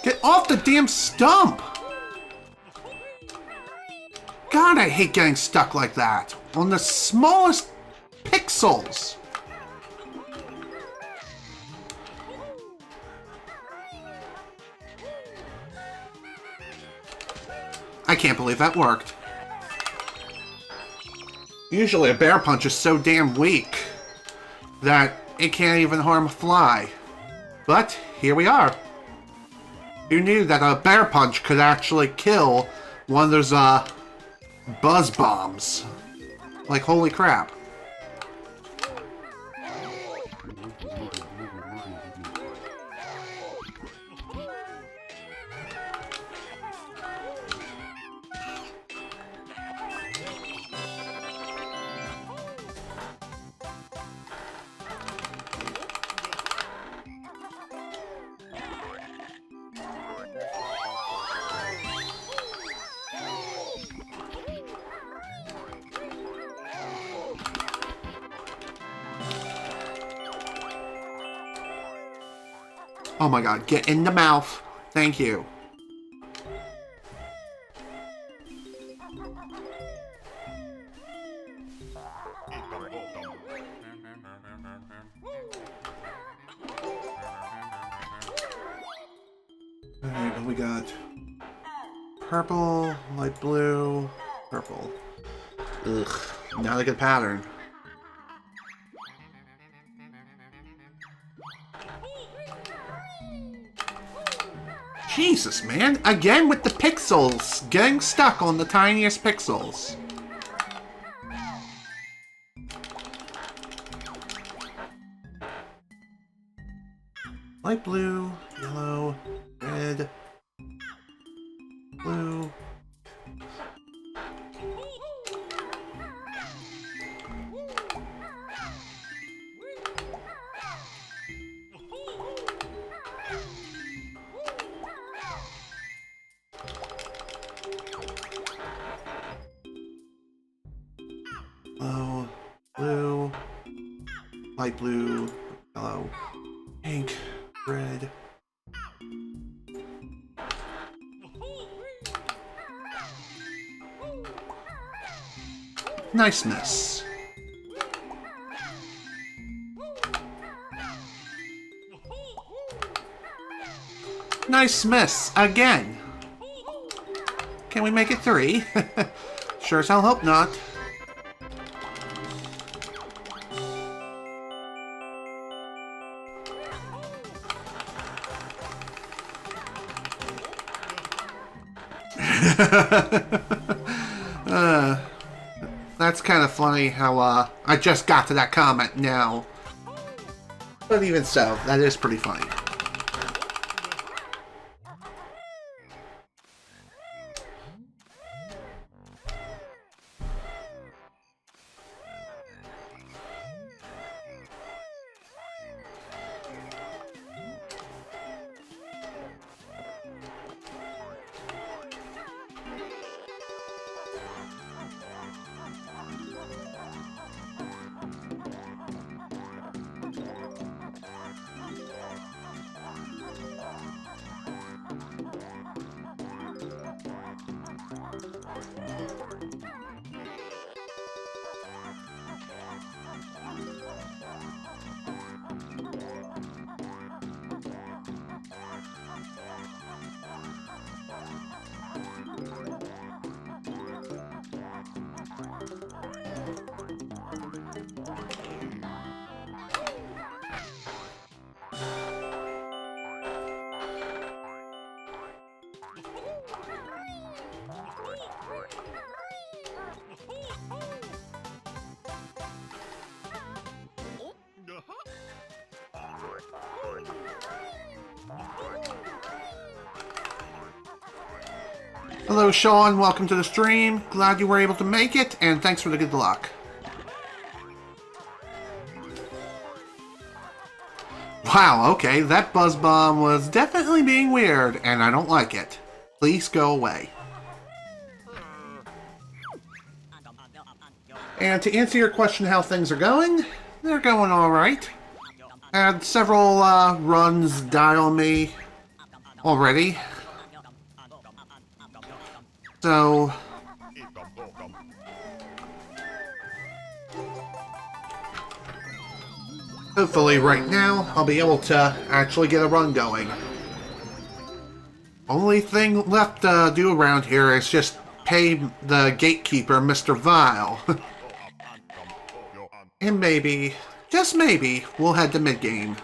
Get off the damn stump! God, I hate getting stuck like that. On the smallest pixels. I can't believe that worked. Usually a bear punch is so damn weak that it can't even harm a fly. But here we are. Who knew that a bear punch could actually kill one of those, buzz bombs? Like, holy crap. Oh my god, get in the mouth. Thank you. Alright, what we got? Purple, light blue, purple. Ugh, not a good pattern. Jesus, man. Again with the pixels. Getting stuck on the tiniest pixels. Light blue, yellow, red, blue. Yellow, blue, light blue, yellow, pink, red. Nice miss. Nice miss again. Can we make it 3? Sure as hell hope not. That's kind of funny how I just got to that comment now. But even so, that is pretty funny. Hello, Sean. Welcome to the stream. Glad you were able to make it, and thanks for the good luck. Wow, okay, that buzz bomb was definitely being weird, and I don't like it. Please go away. And to answer your question how things are going, they're going alright. Had several runs die on me already. So, hopefully right now I'll be able to actually get a run going. Only thing left to do around here is just pay the gatekeeper, Mr. Vile. And maybe, just maybe, we'll head to mid-game.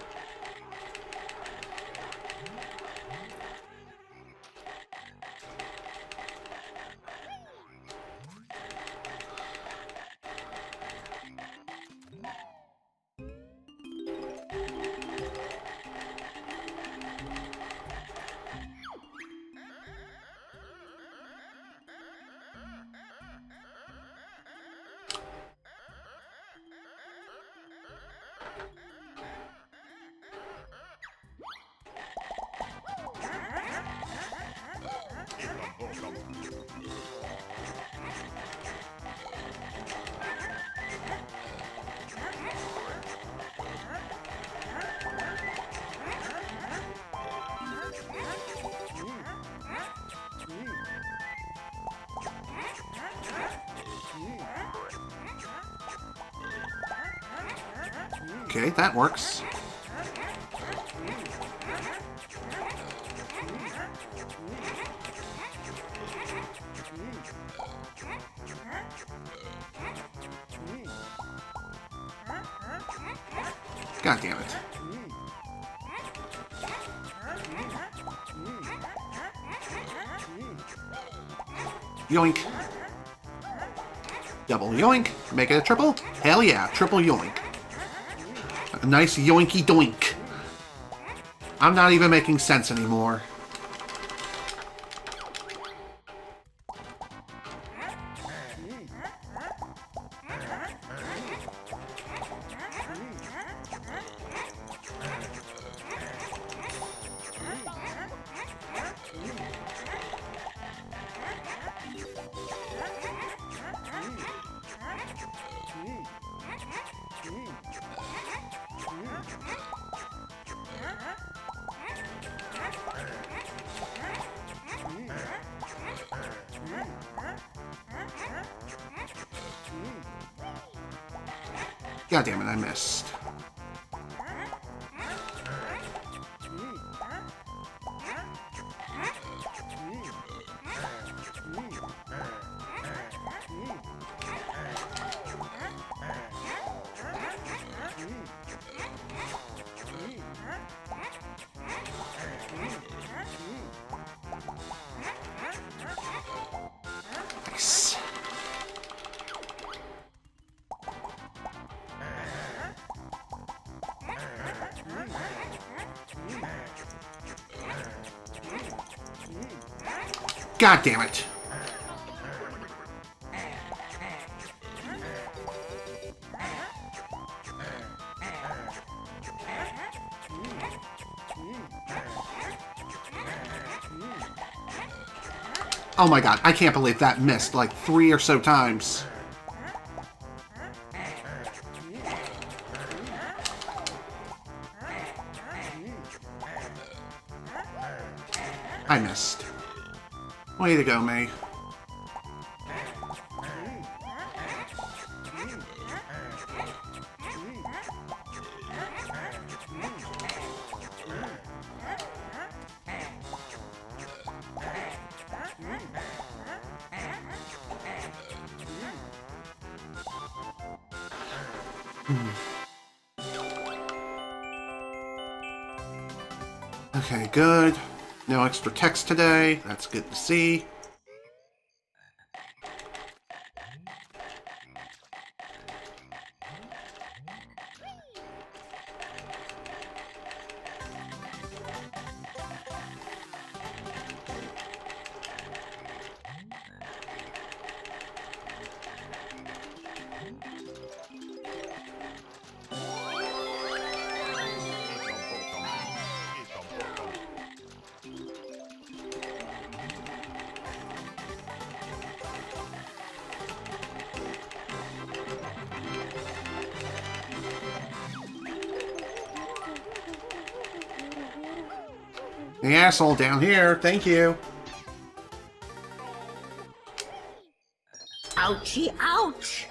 Okay, that works. God damn it. Yoink. Double yoink. Make it a triple? Hell yeah, triple yoink. A nice yoinky doink. I'm not even making sense anymore. God damn it, I missed. God damn it. Oh my god, I can't believe that missed like 3 or so times. I missed. Way to go, May. Okay, good. No extra text today. That's good to see. The asshole down here, thank you. Ouchie, ouch!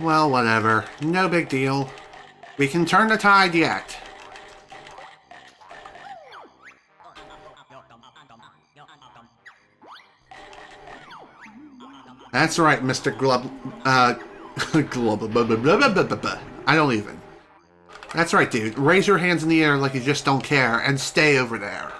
Well, whatever. No big deal. We can turn the tide yet. That's right, Mr. Glub... Glub... I don't even. That's right, dude. Raise your hands in the air like you just don't care, and stay over there.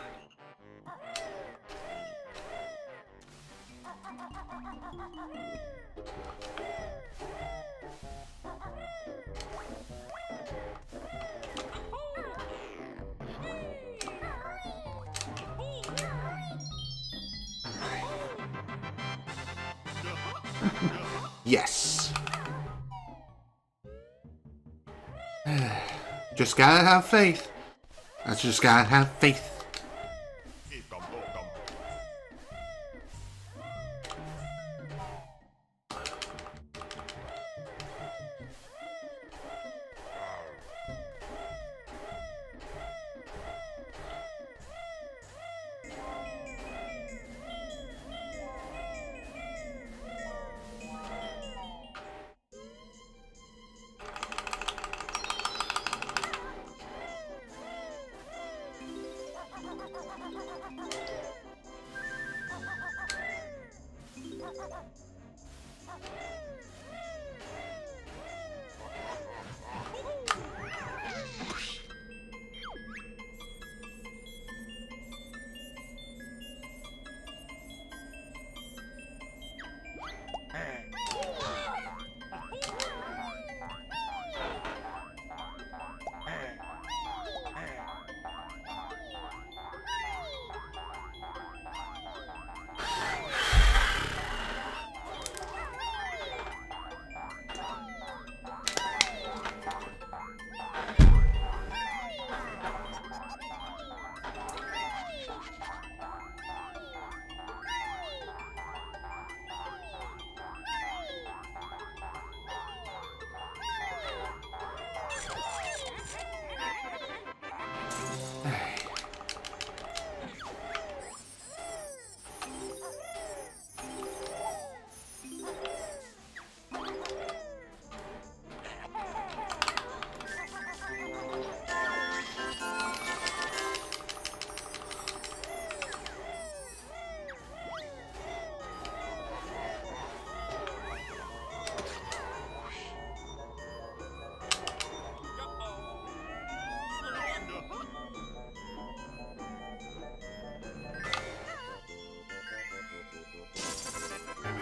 Yes. Just gotta have faith. That's just gotta have faith.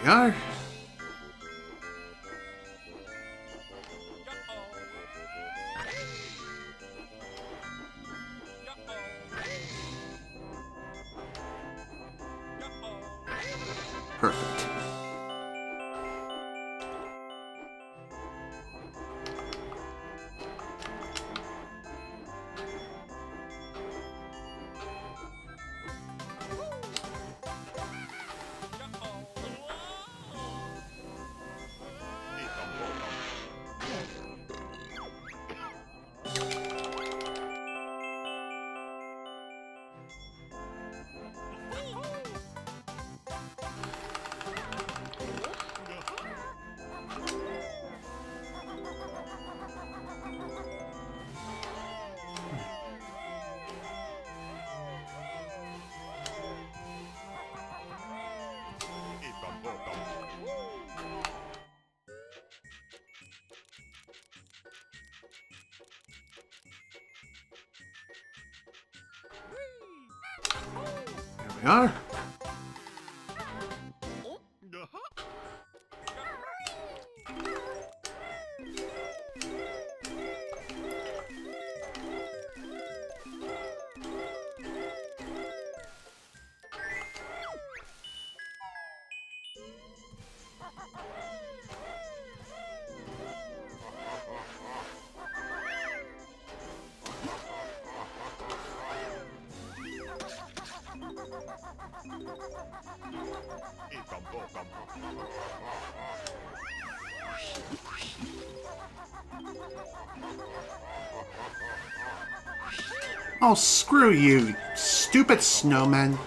We are. we are. Oh, screw you, stupid snowman.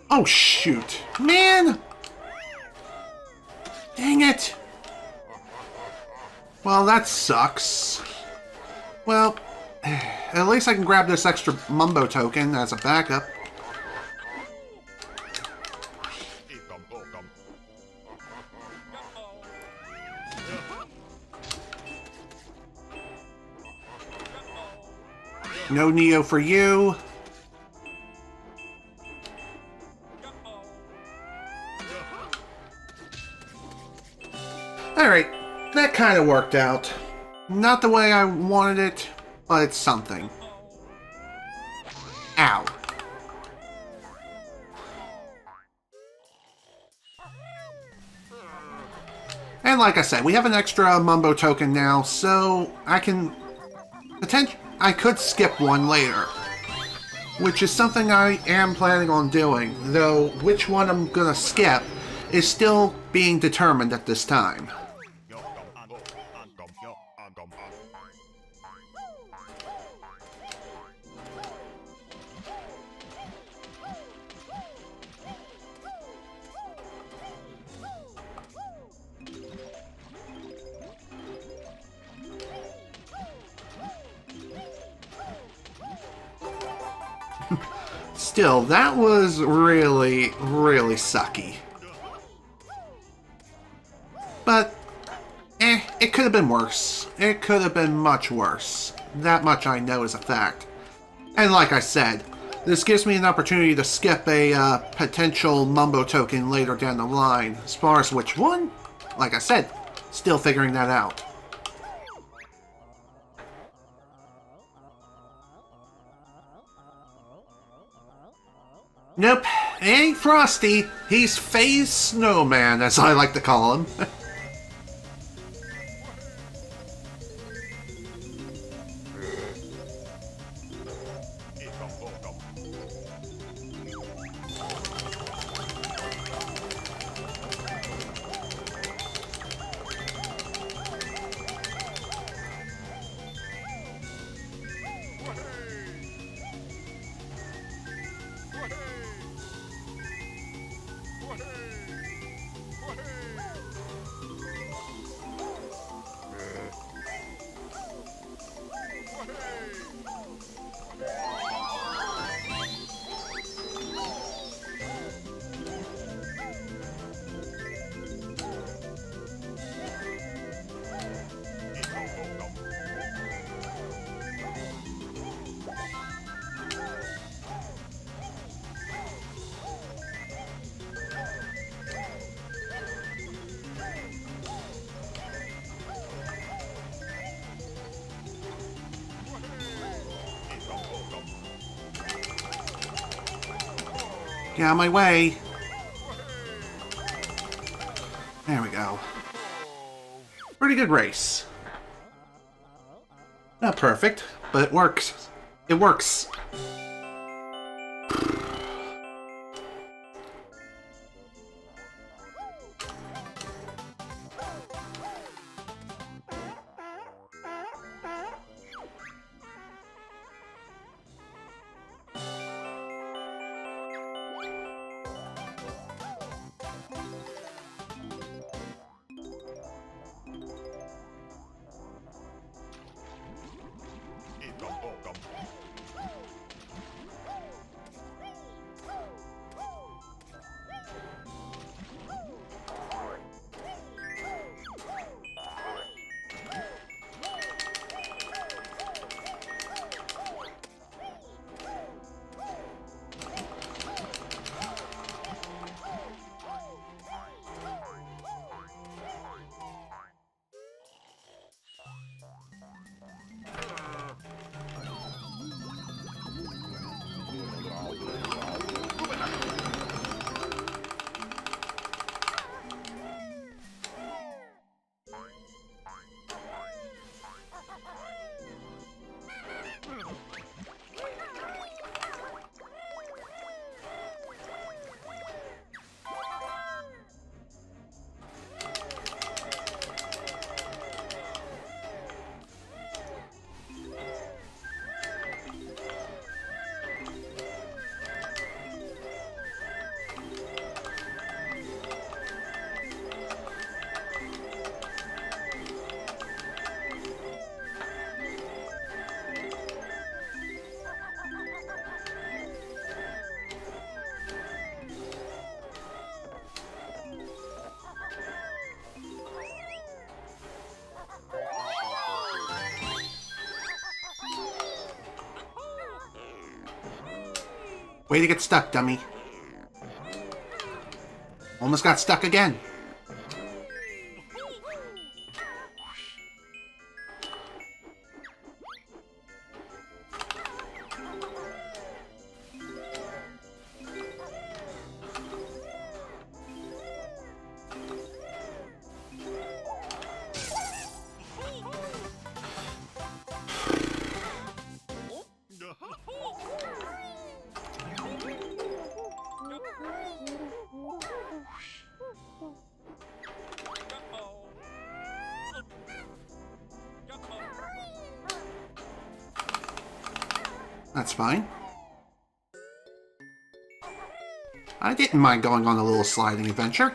Oh, shoot. Man! Dang it! Well, that sucks. Well, at least I can grab this extra Mumbo token as a backup. No Neo for you. Alright, that kind of worked out. Not the way I wanted it, but it's something. Ow. And like I said, we have an extra Mumbo token now, so I could skip one later. Which is something I am planning on doing, though which one I'm gonna skip is still being determined at this time. Still, that was really, really sucky. But, it could have been worse. It could have been much worse. That much I know is a fact. And like I said, this gives me an opportunity to skip a potential Mumbo token later down the line. As far as which one, like I said, still figuring that out. Nope, it ain't Frosty. He's Phase Snowman, as I like to call him. Get out of my way. There we go. Pretty good race. Not perfect, but it works. It works. Way to get stuck, dummy. Almost got stuck again. That's fine. I didn't mind going on a little sliding adventure.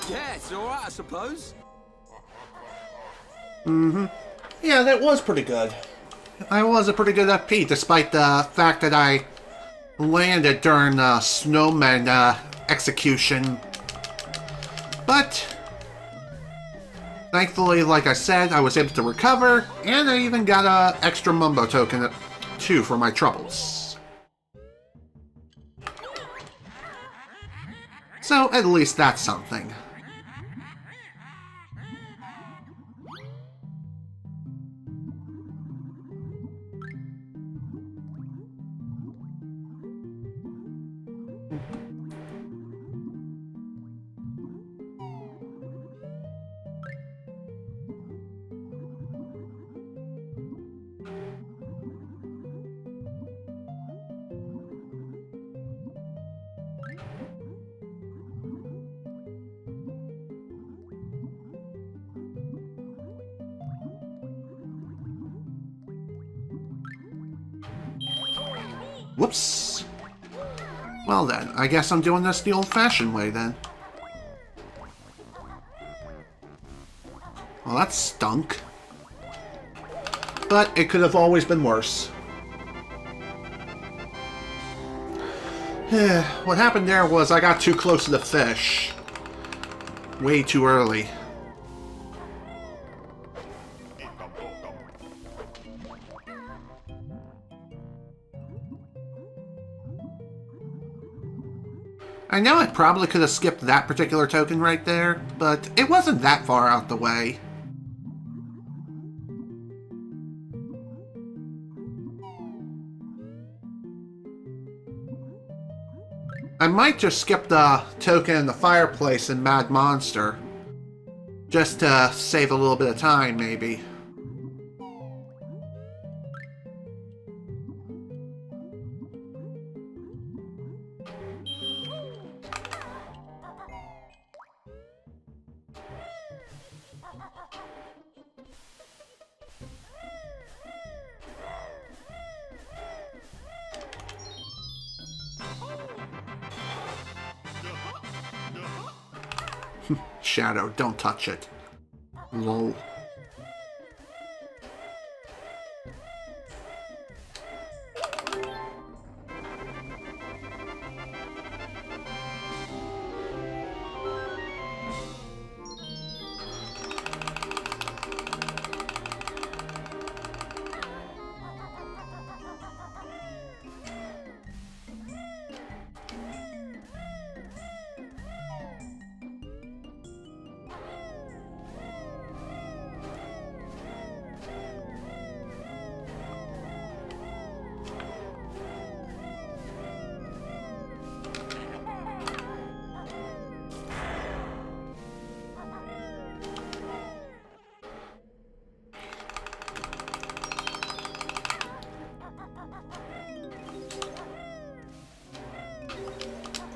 Yeah, it's alright, I suppose. Yeah, that was pretty good. I was a pretty good FP, despite the fact that I landed during the snowman execution. But thankfully, like I said, I was able to recover, and I even got an extra Mumbo token too for my troubles. So at least that's something. Whoops. Well then, I guess I'm doing this the old-fashioned way then. Well, that stunk. But it could have always been worse. What happened there was I got too close to the fish. Way too early. I know I probably could have skipped that particular token right there, but it wasn't that far out the way. I might just skip the token in the fireplace in Mad Monster, just to save a little bit of time, maybe. Shadow, don't touch it. Lol.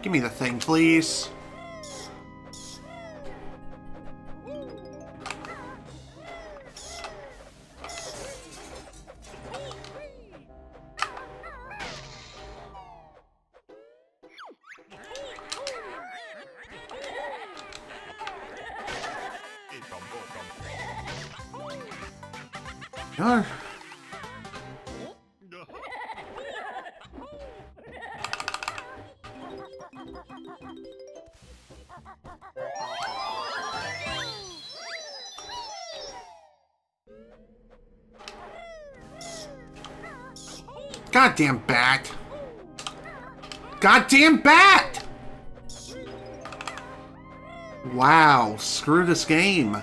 Give me the thing, please. Goddamn bat! Goddamn bat! Wow, screw this game.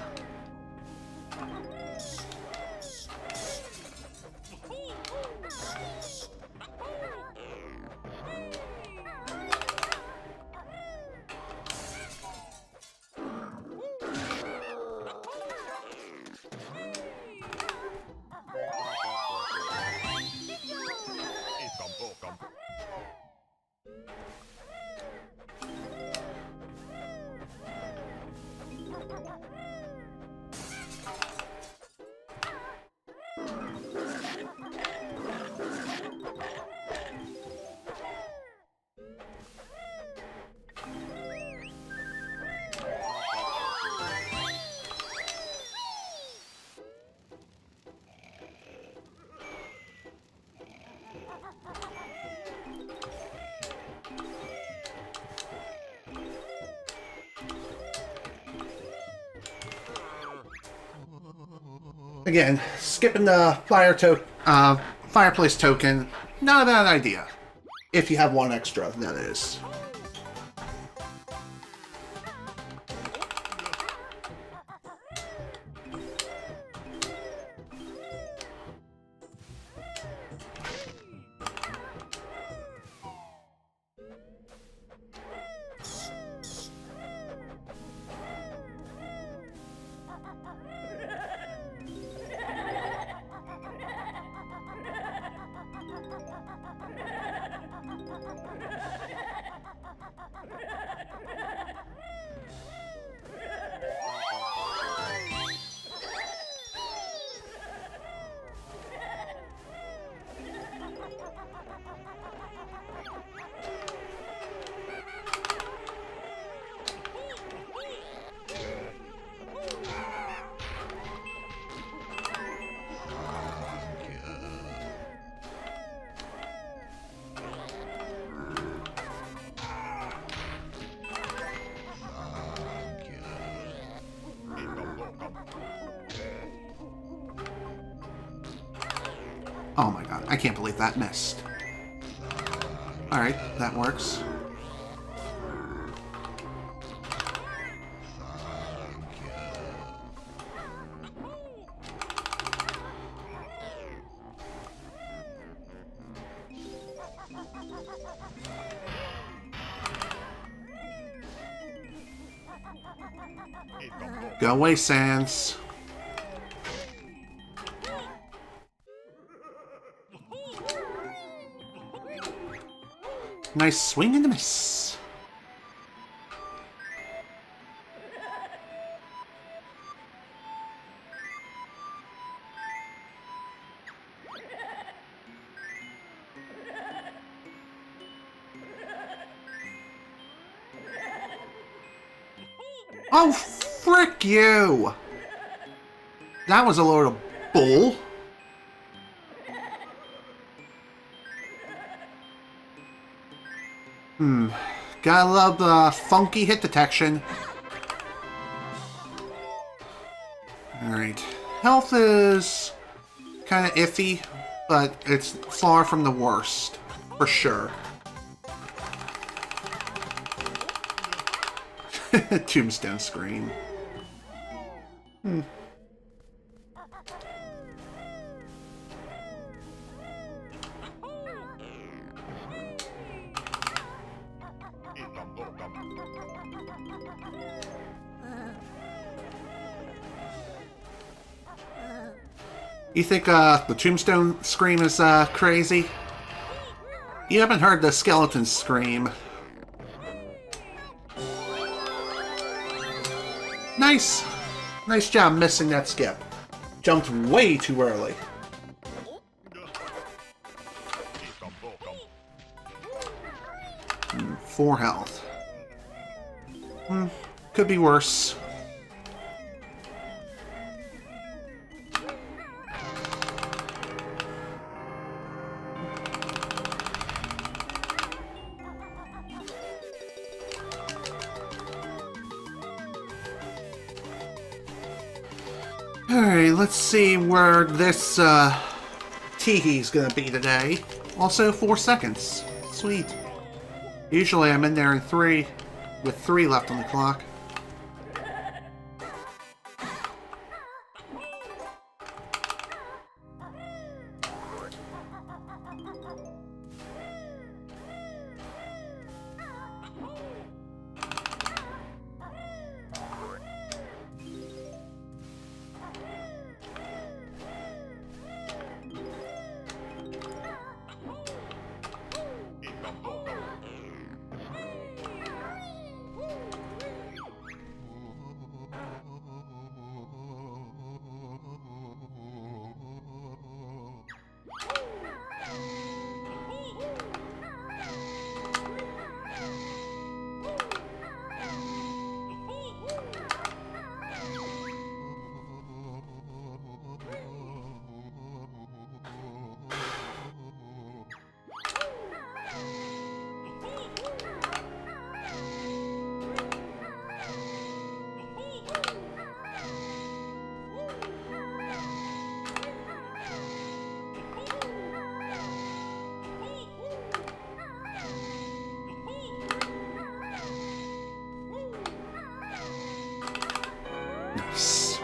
Again, skipping the fireplace token, not a bad idea. If you have one extra, that is. Oh my god, I can't believe that missed. Alright, that works. Go away, Sans. Nice swing and a miss. Oh, frick you! That was a load of bull. Gotta love the funky hit detection. Alright. Health is kind of iffy, but it's far from the worst. For sure. Tombstone scream. You think the Tombstone scream is crazy? You haven't heard the skeleton scream. Nice! Nice job missing that skip. Jumped way too early. Four health. Could be worse. Alright, let's see where this teehee's gonna be today. Also 4 seconds. Sweet. Usually I'm in there in 3, with 3 left on the clock. Nice.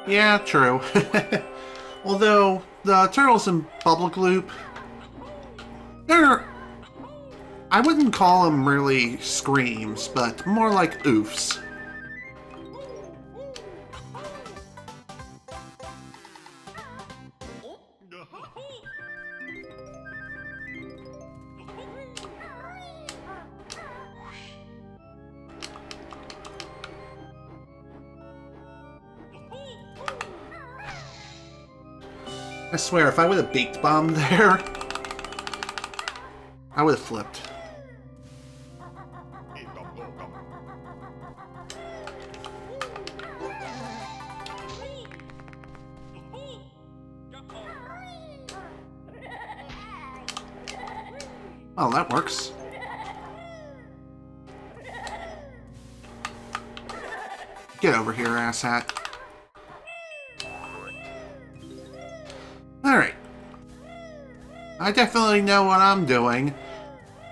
Yeah, true. Although, the turtles in Public Loop, they're... I wouldn't call them really screams, but more like oofs. I swear, if I would have beaked bombed there, I would have flipped. Oh, that works. Get over here, asshat. Alright. I definitely know what I'm doing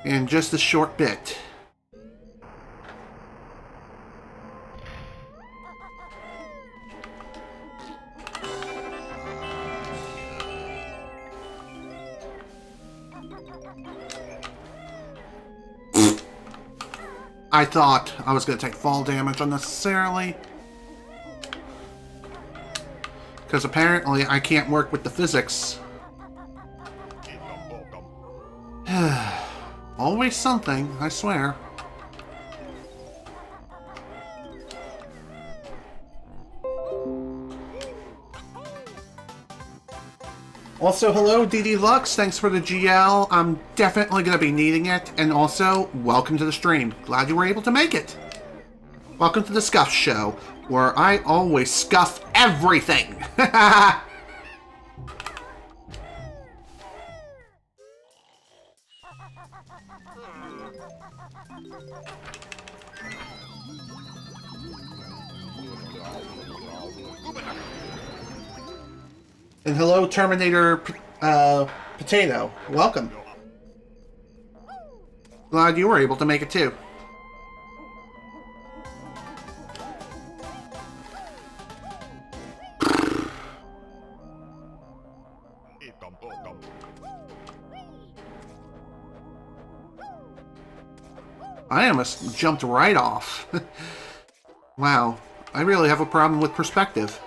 in just a short bit. I thought I was going to take fall damage unnecessarily. Because apparently I can't work with the physics. Always something, I swear. Also, hello, DD Lux. Thanks for the GL. I'm definitely going to be needing it. And also, welcome to the stream. Glad you were able to make it. Welcome to the Scuff Show, where I always scuff everything. And hello, Terminator Potato. Welcome. Glad you were able to make it too. I almost jumped right off. Wow, I really have a problem with perspective.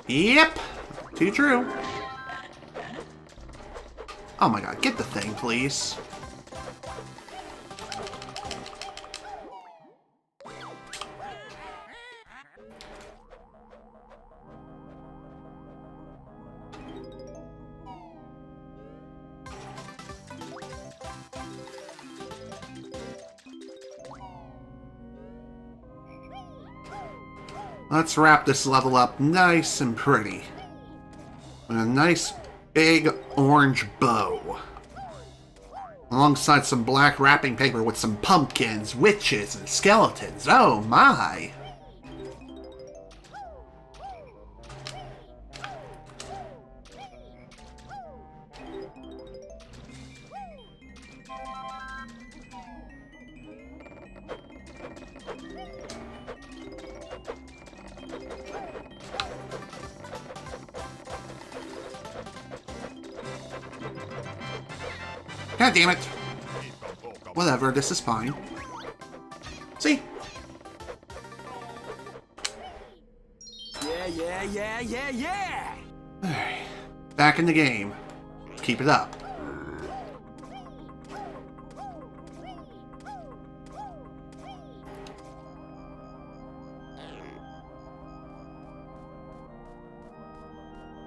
Yep, too true. Oh my god, get the thing, please. Let's wrap this level up nice and pretty. With a nice big orange bow. Alongside some black wrapping paper with some pumpkins, witches, and skeletons. Oh my! God damn it. Whatever, this is fine. See? Yeah. Alright. Back in the game. Keep it up.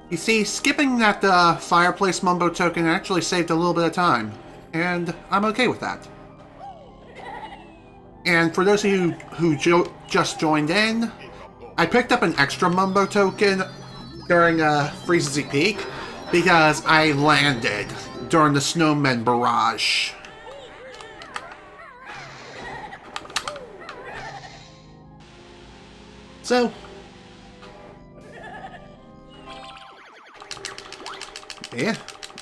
You see, skipping that fireplace mumbo token actually saved a little bit of time. And I'm okay with that. And for those of you who just joined in, I picked up an extra mumbo token during Freeze's Peak because I landed during the snowman barrage. So, yeah,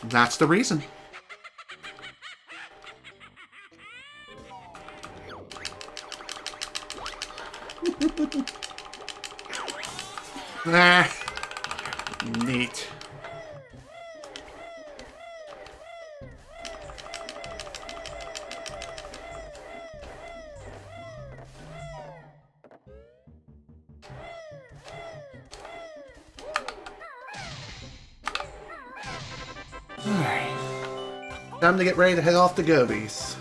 that's the reason. Ah, neat. Alright. Time to get ready to head off to Gobies.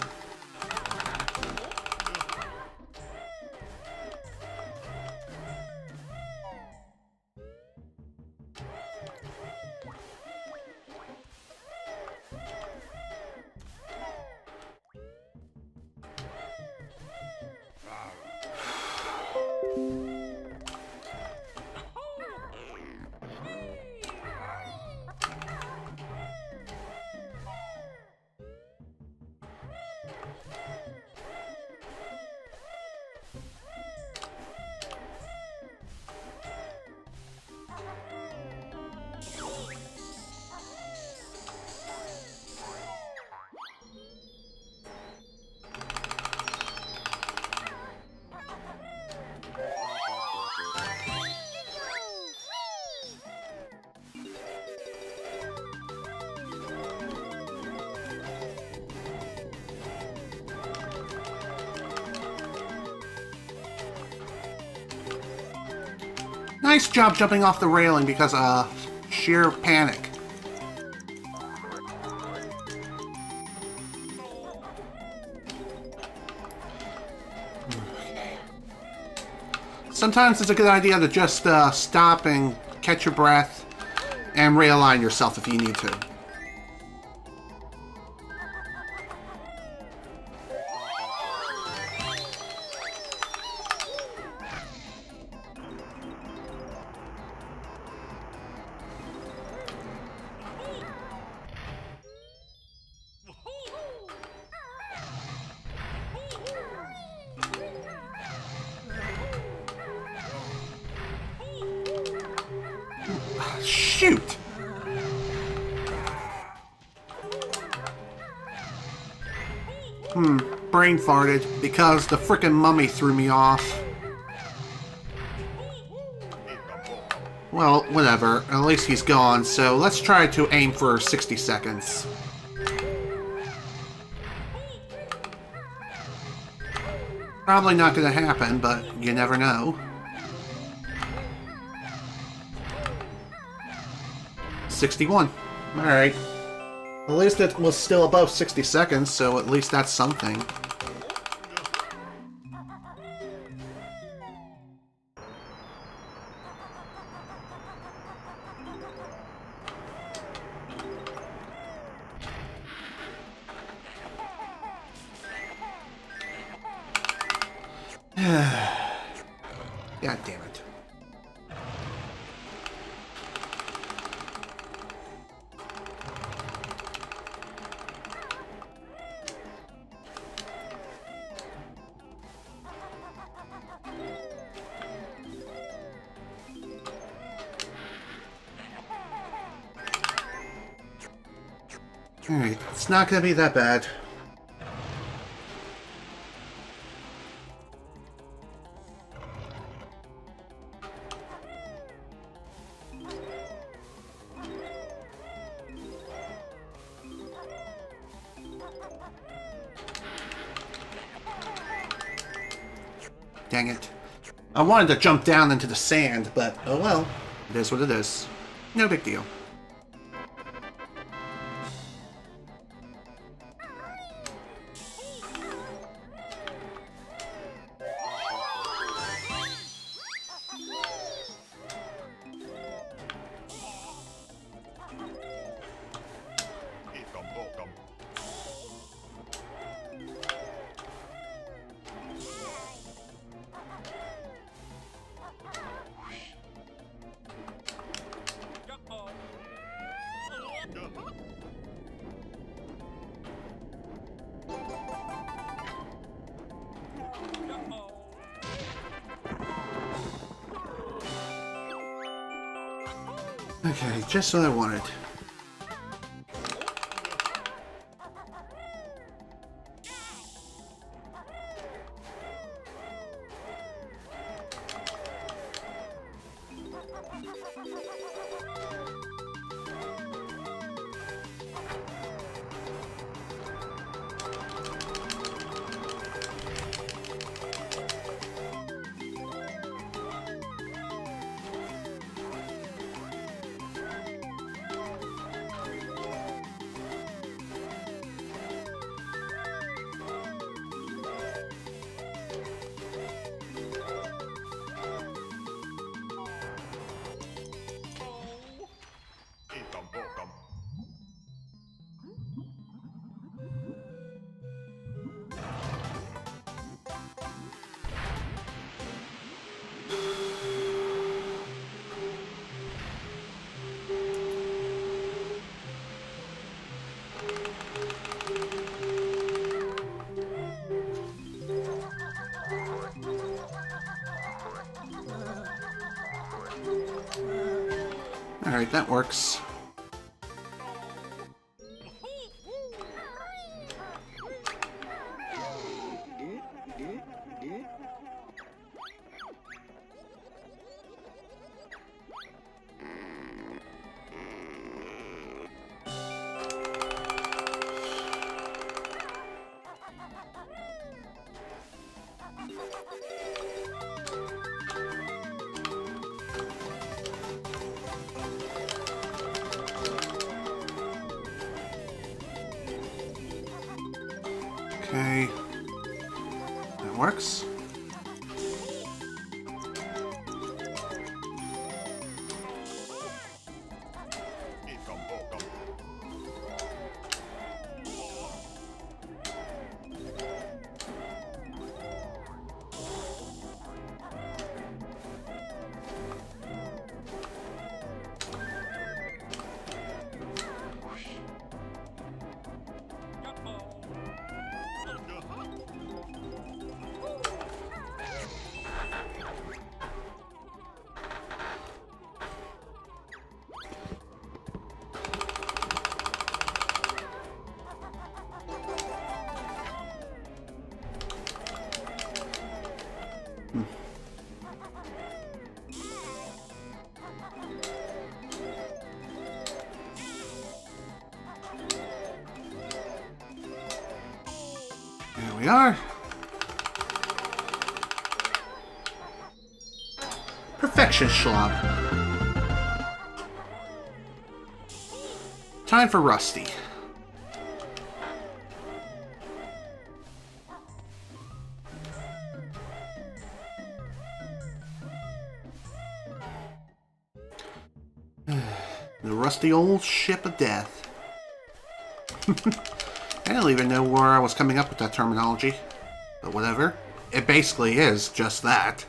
Nice job jumping off the railing because of sheer panic. Sometimes it's a good idea to just stop and catch your breath and realign yourself if you need to. Shoot! Brain farted because the frickin' mummy threw me off. Well, whatever. At least he's gone, so let's try to aim for 60 seconds. Probably not gonna happen, but you never know. 61. Alright. At least it was still above 60 seconds, so at least that's something. God damn it. Alright, it's not gonna be that bad. Dang it. I wanted to jump down into the sand, but oh well. It is what it is. No big deal. Okay, just what I wanted. Alright, that works. Okay. That works. There we are. Perfection Schlob. Time for Rusty. The rusty old ship of death. I don't even know where I was coming up with that terminology. But whatever. It basically is just that.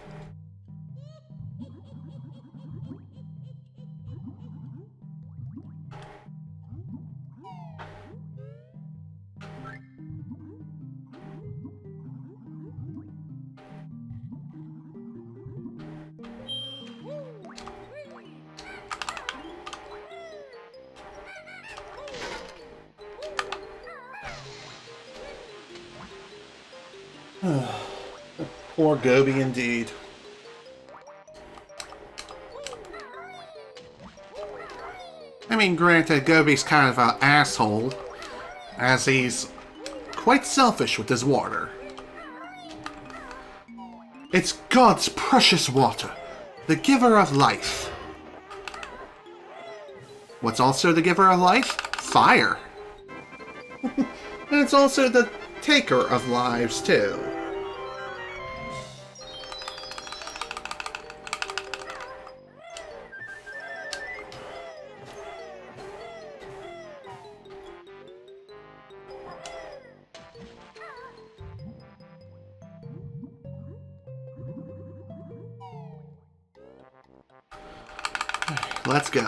Poor Gobi indeed. I mean, granted, Gobi's kind of an asshole, as he's quite selfish with his water. It's God's precious water, the giver of life. What's also the giver of life? Fire. And it's also the taker of lives, too. Let's go.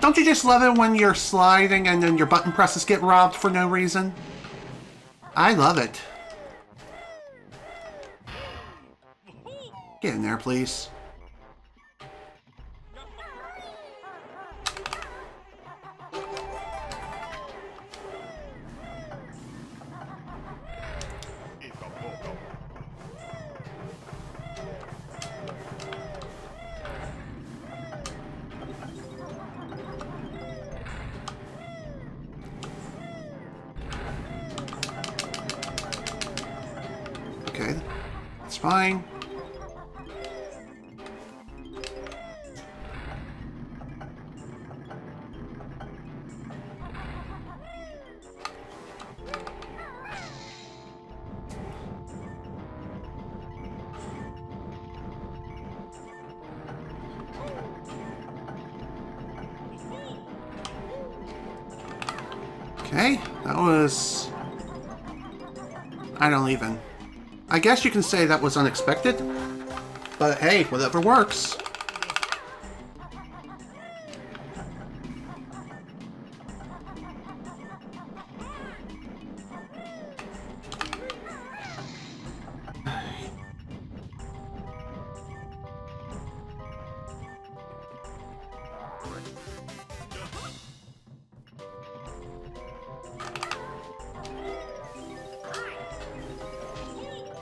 Don't you just love it when you're sliding and then your button presses get robbed for no reason? I love it. Get in there, please. Okay, that's fine. Okay, that was... I don't even... I guess you can say that was unexpected, but hey, whatever works.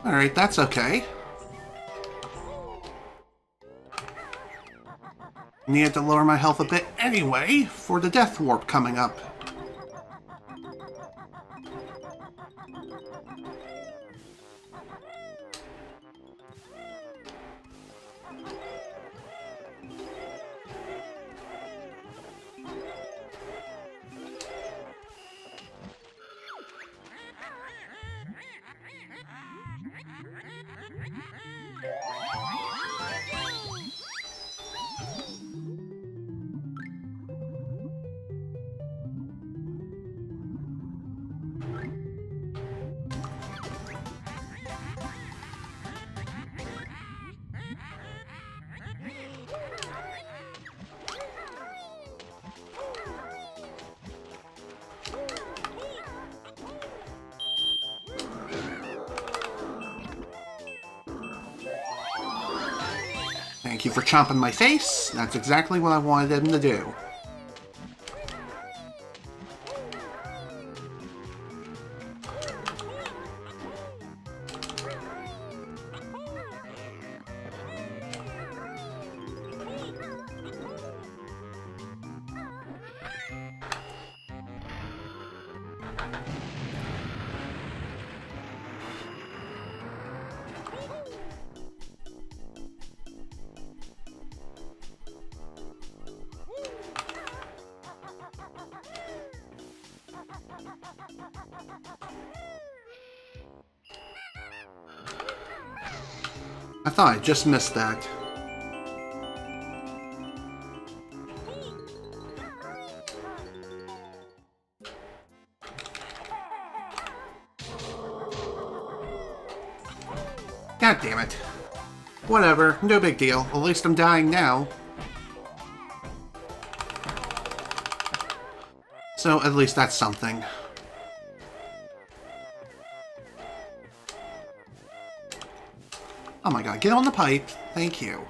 Alright, that's okay. Needed to lower my health a bit anyway for the death warp coming up. Thank you for chomping my face. That's exactly what I wanted him to do. I thought I just missed that. God damn it. Whatever, no big deal. At least I'm dying now. So at least that's something. Oh my god, get on the pipe. Thank you.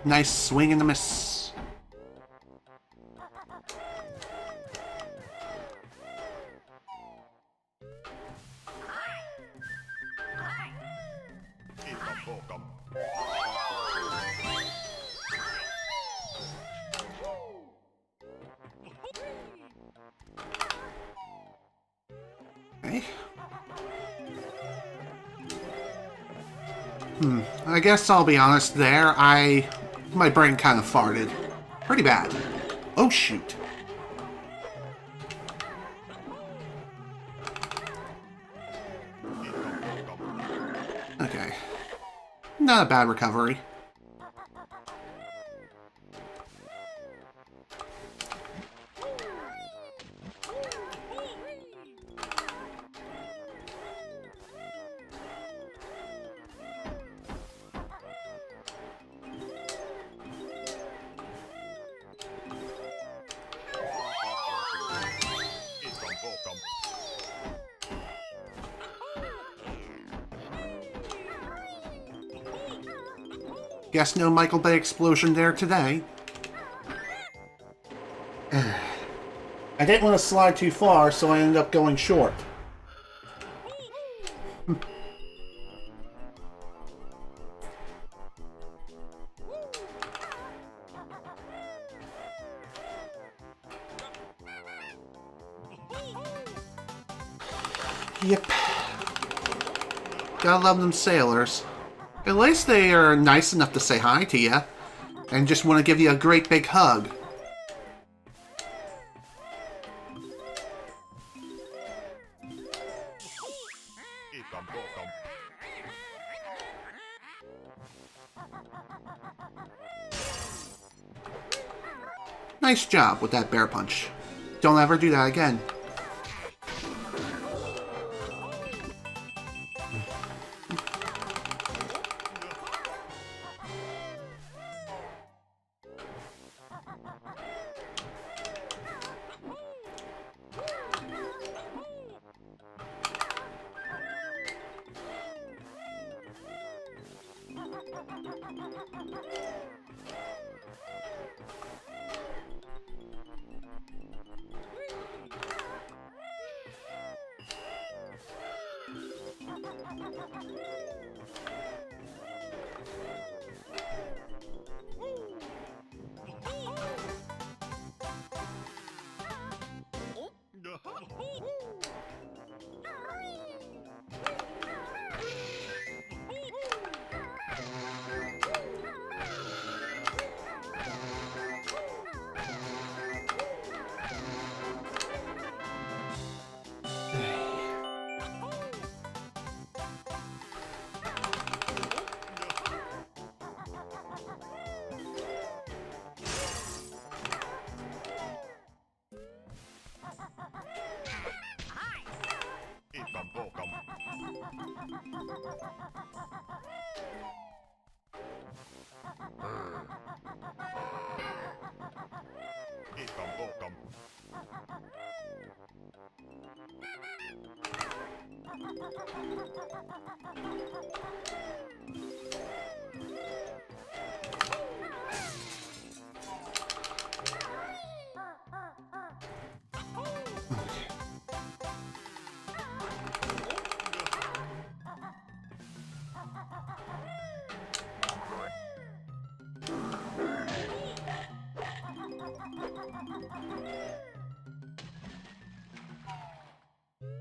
Nice swing and a miss. Okay. I guess I'll be honest there. My brain kind of farted. Pretty bad. Oh, shoot. Okay. Not a bad recovery. Guess no Michael Bay explosion there today. I didn't want to slide too far, so I ended up going short. Yep. Gotta love them sailors. At least they are nice enough to say hi to you, and just want to give you a great big hug. Nice job with that bear punch. Don't ever do that again.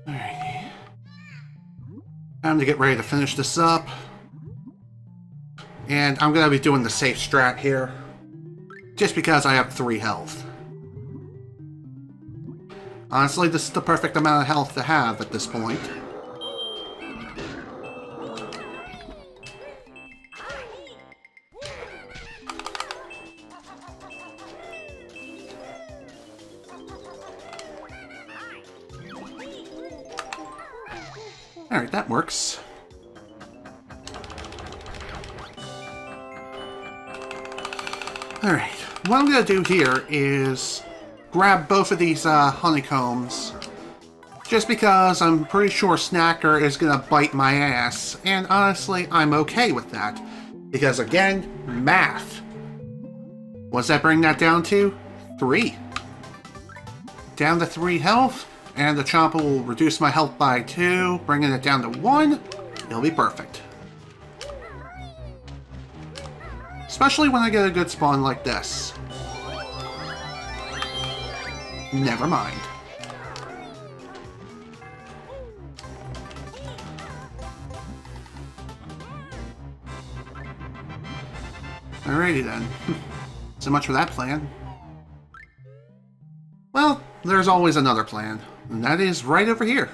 Alright. Time to get ready to finish this up. And I'm going to be doing the safe strat here. Just because I have 3 health. Honestly, this is the perfect amount of health to have at this point. Alright, that works. Alright, what I'm gonna do here is grab both of these honeycombs. Just because I'm pretty sure Snacker is gonna bite my ass. And honestly, I'm okay with that. Because again, math. What's that bring that down to? 3. Down to 3 health. And the chomper will reduce my health by 2, bringing it down to 1. It'll be perfect. Especially when I get a good spawn like this. Never mind. Alrighty then. So much for that plan. Well, there's always another plan. And that is right over here.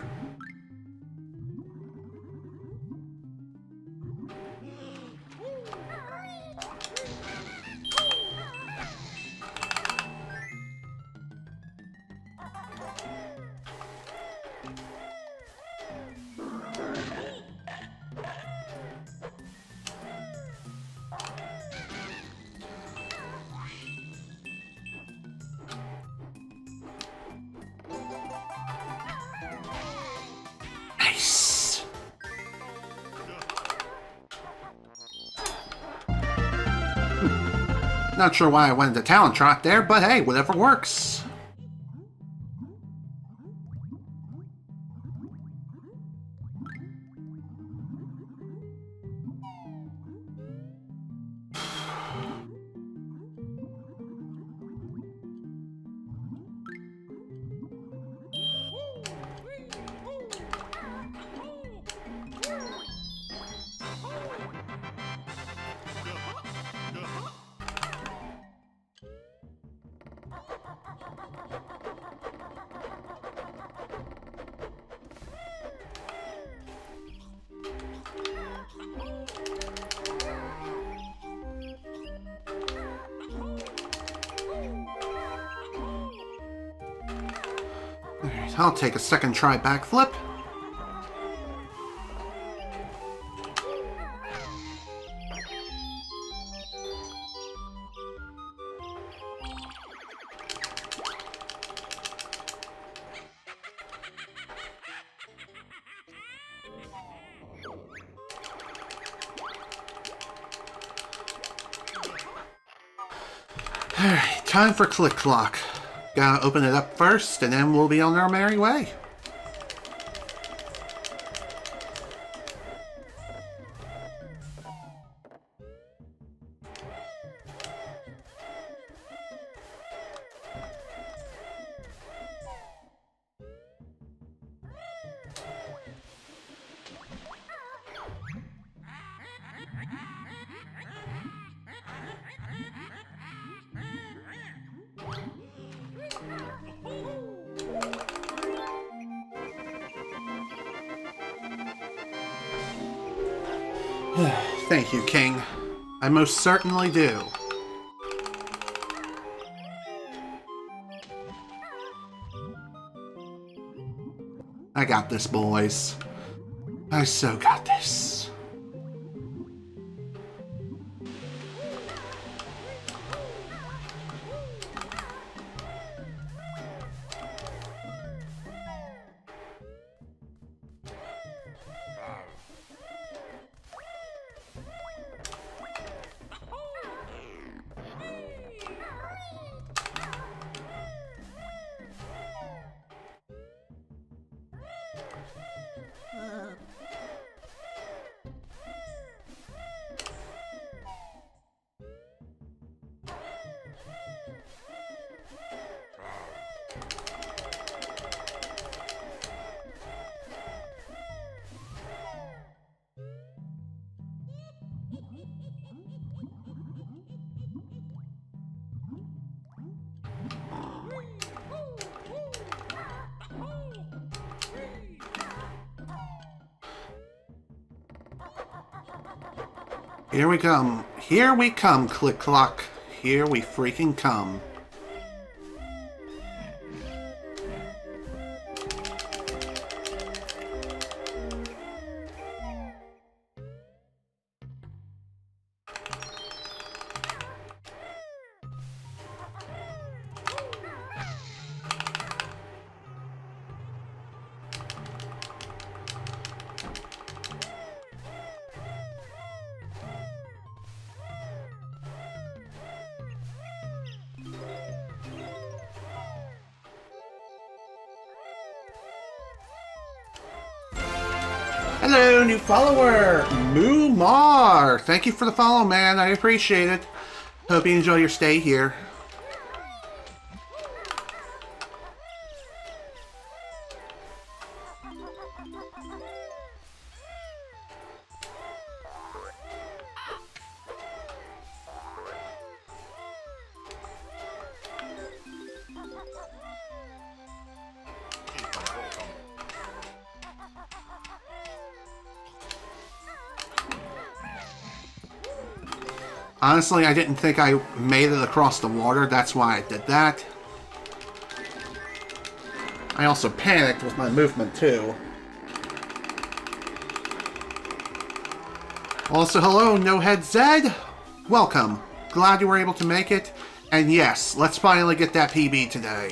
Nice. Not sure why I went into talent trot there, but hey, whatever works. Alright, I'll take a second try backflip. Alright, time for Click Clock. Gotta open it up first, and then we'll be on our merry way. Thank you, King. I most certainly do. I got this, boys. I so got this. Here we come. Here we come, click clock. Here we freaking come. Hello, new follower, Moo Mar. Thank you for the follow, man. I appreciate it. Hope you enjoy your stay here. Honestly, I didn't think I made it across the water. That's why I did that. I also panicked with my movement, too. Also, hello, No Head Zed. Welcome. Glad you were able to make it. And yes, let's finally get that PB today.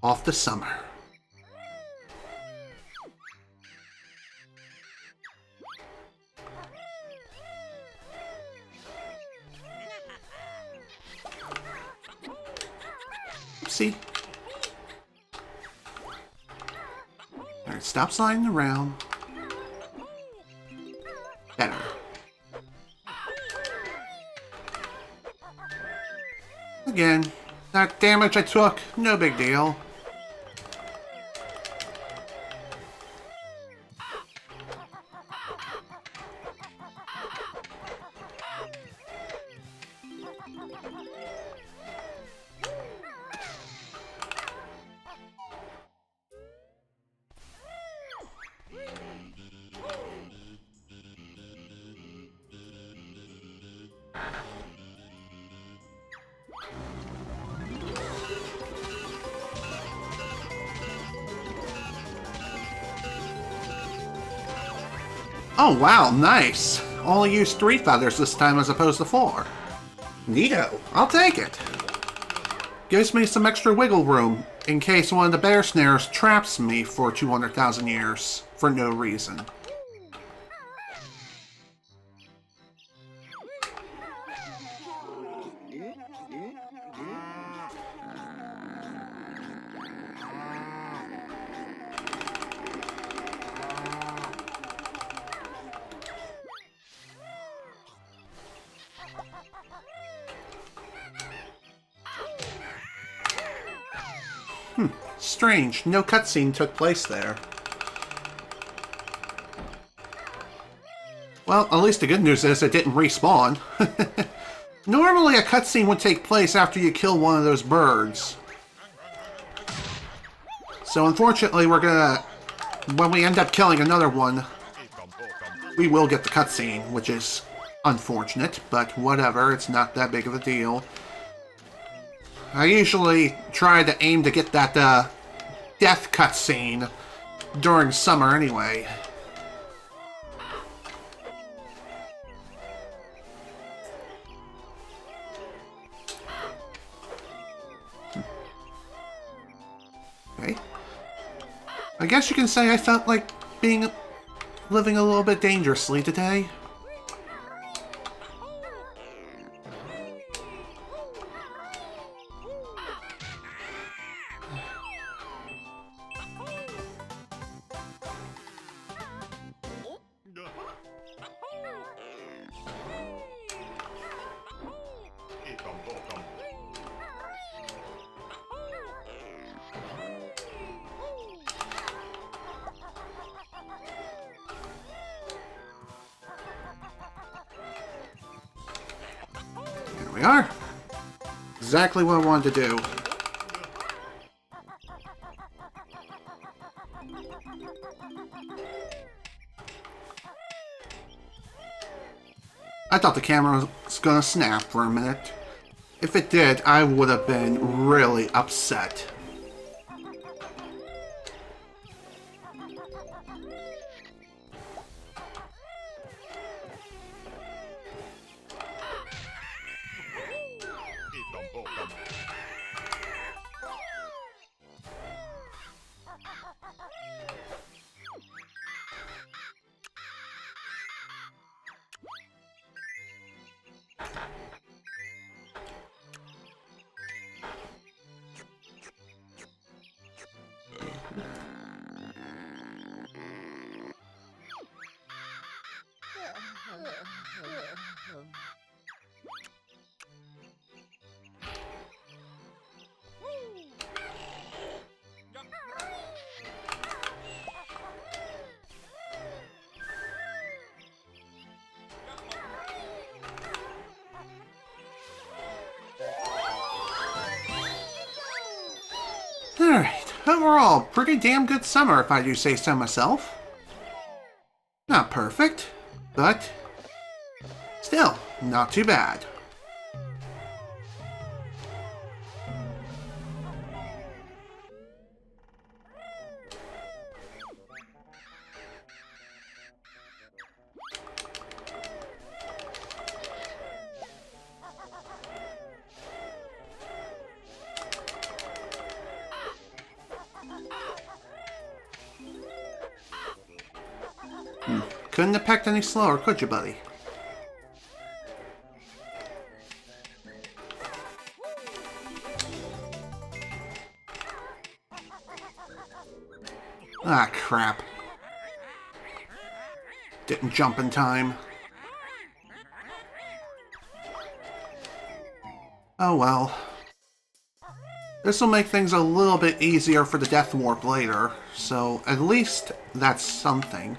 Off to summer. See? Alright, stop sliding around. Better. Again, that damage I took, no big deal. Oh wow, nice! Only used 3 feathers this time as opposed to 4. Neato, I'll take it. Gives me some extra wiggle room in case one of the bear snares traps me for 200,000 years for no reason. Strange, no cutscene took place there. Well, at least the good news is it didn't respawn. Normally a cutscene would take place after you kill one of those birds. So unfortunately we're gonna... when we end up killing another one, we will get the cutscene, which is unfortunate, but whatever, it's not that big of a deal. I usually try to aim to get that death cutscene during summer anyway. Okay. I guess you can say I felt like living a little bit dangerously today. Here we are. Exactly what I wanted to do. I thought the camera was gonna snap for a minute. If it did, I would have been really upset. Alright, overall, pretty damn good summer if I do say so myself. Not perfect, but still, not too bad. Couldn't have pecked any slower, could you, buddy? Ah, crap. Didn't jump in time. Oh well. This will make things a little bit easier for the death warp later, so at least that's something.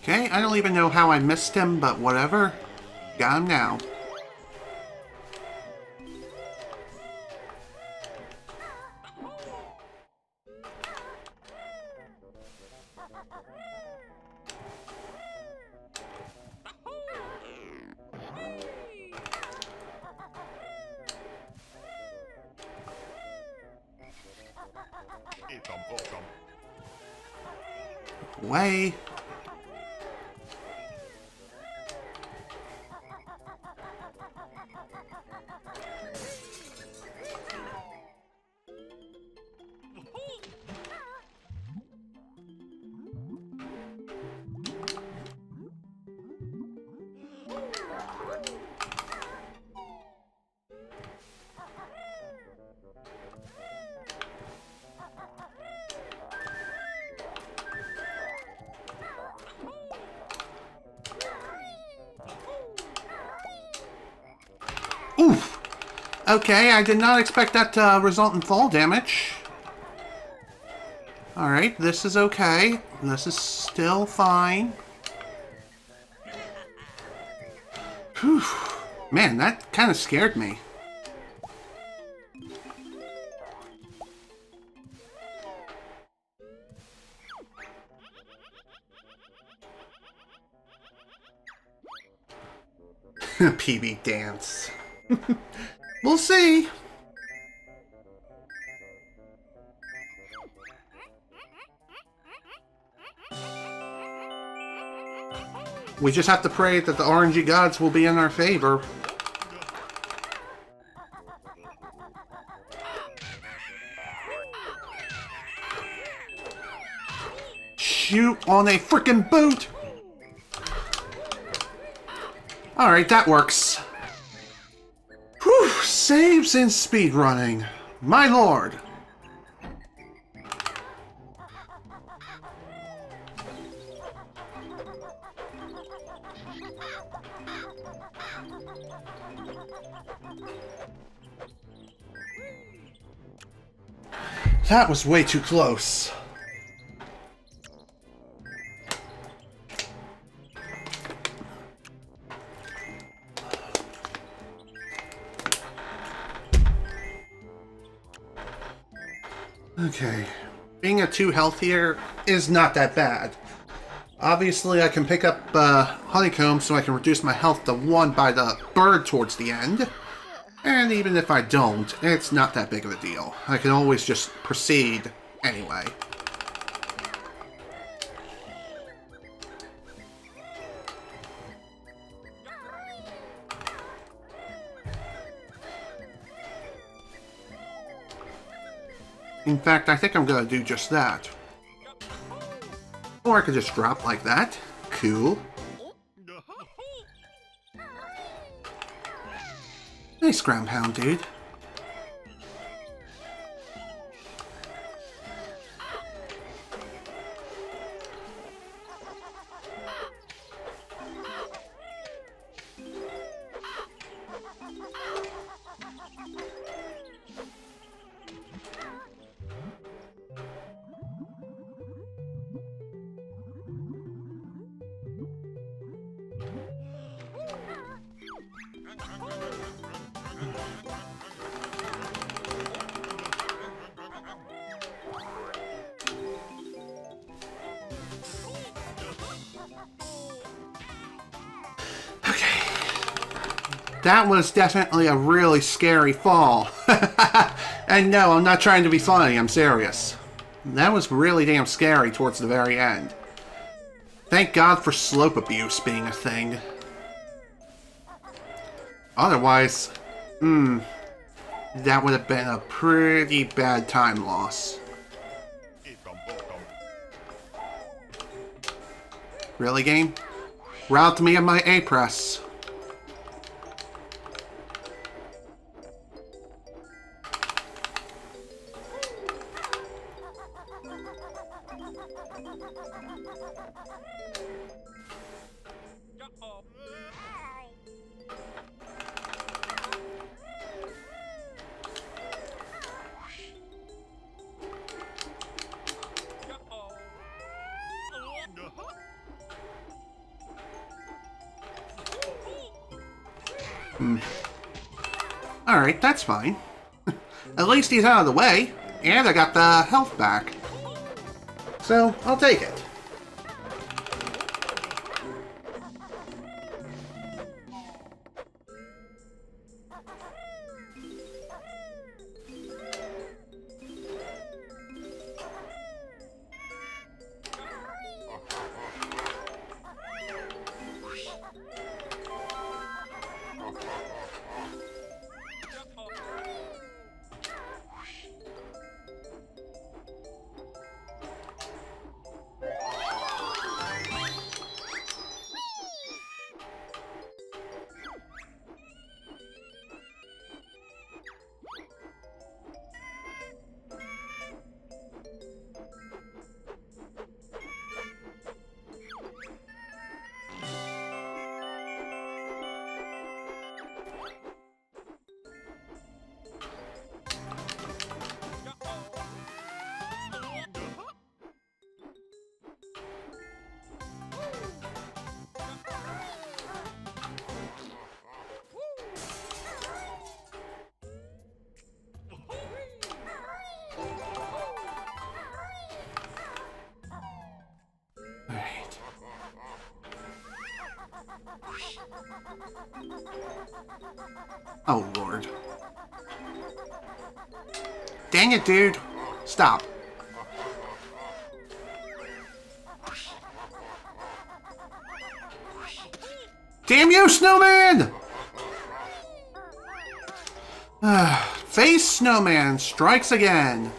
Okay, I don't even know how I missed him, but whatever. Got him now. Way. Oof. Okay, I did not expect that to result in fall damage. Alright, this is okay. This is still fine. Whew. Man, that kind of scared me. PB dance. We'll see. We just have to pray that the RNG gods will be in our favor. Shoot on a frickin' boot! Alright, that works. Whew, saves and speedrunning. My lord. That was way too close. Okay, being at 2 health here is not that bad. Obviously, I can pick up honeycomb so I can reduce my health to 1 by the bird towards the end. And even if I don't, it's not that big of a deal. I can always just proceed anyway. In fact, I think I'm gonna do just that. Or I could just drop like that. Cool. Nice ground pound, dude. That was definitely a really scary fall. And no, I'm not trying to be funny, I'm serious. That was really damn scary towards the very end. Thank God for slope abuse being a thing. Otherwise, that would have been a pretty bad time loss. Really, game? Route me on my A-press. Alright, that's fine. At least he's out of the way, and I got the health back. So, I'll take it. Oh, Lord. Dang it, dude. Stop. Damn you, Snowman! Face Snowman strikes again.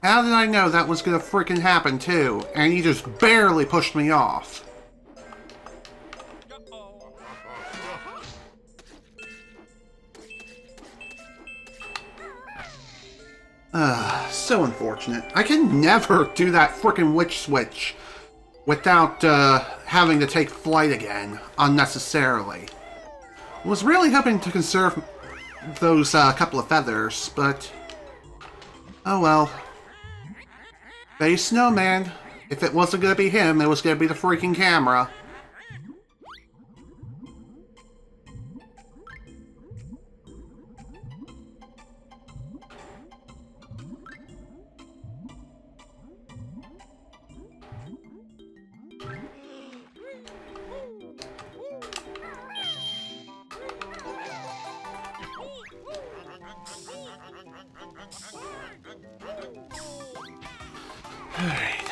How did I know that was gonna freaking happen, too? And he just barely pushed me off. So unfortunate. I can never do that frickin' witch switch without having to take flight again unnecessarily. I was really hoping to conserve those couple of feathers, but oh well. Face Snowman. If it wasn't gonna be him, it was gonna be the freaking camera. Alright.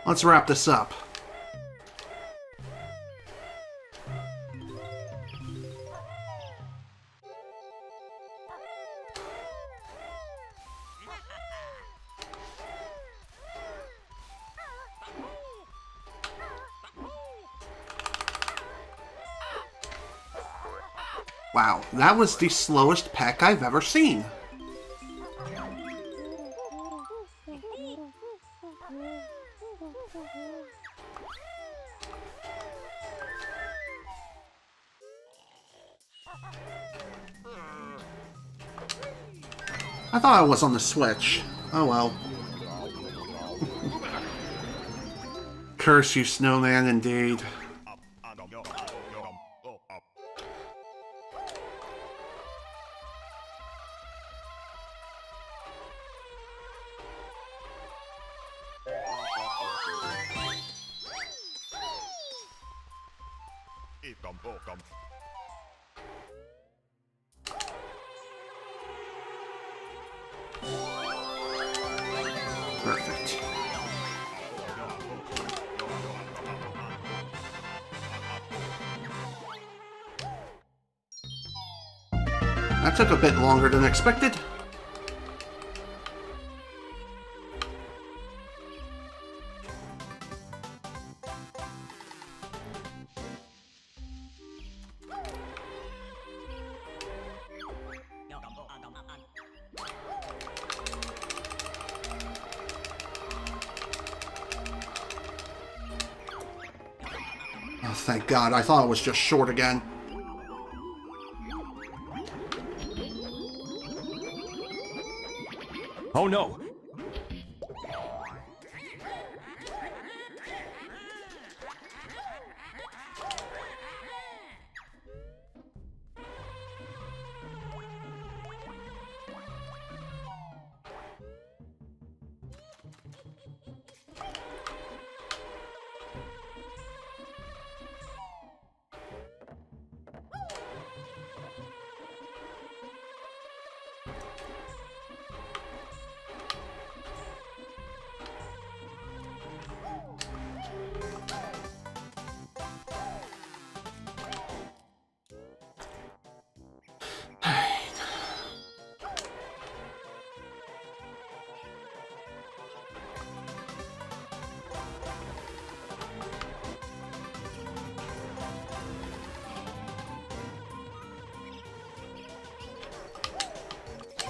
Let's wrap this up. Wow, that was the slowest peck I've ever seen. I thought I was on the Switch. Oh well. Curse you, Snowman, indeed. Perfect. That took a bit longer than expected. Oh, thank God. I thought it was just short again. Oh no!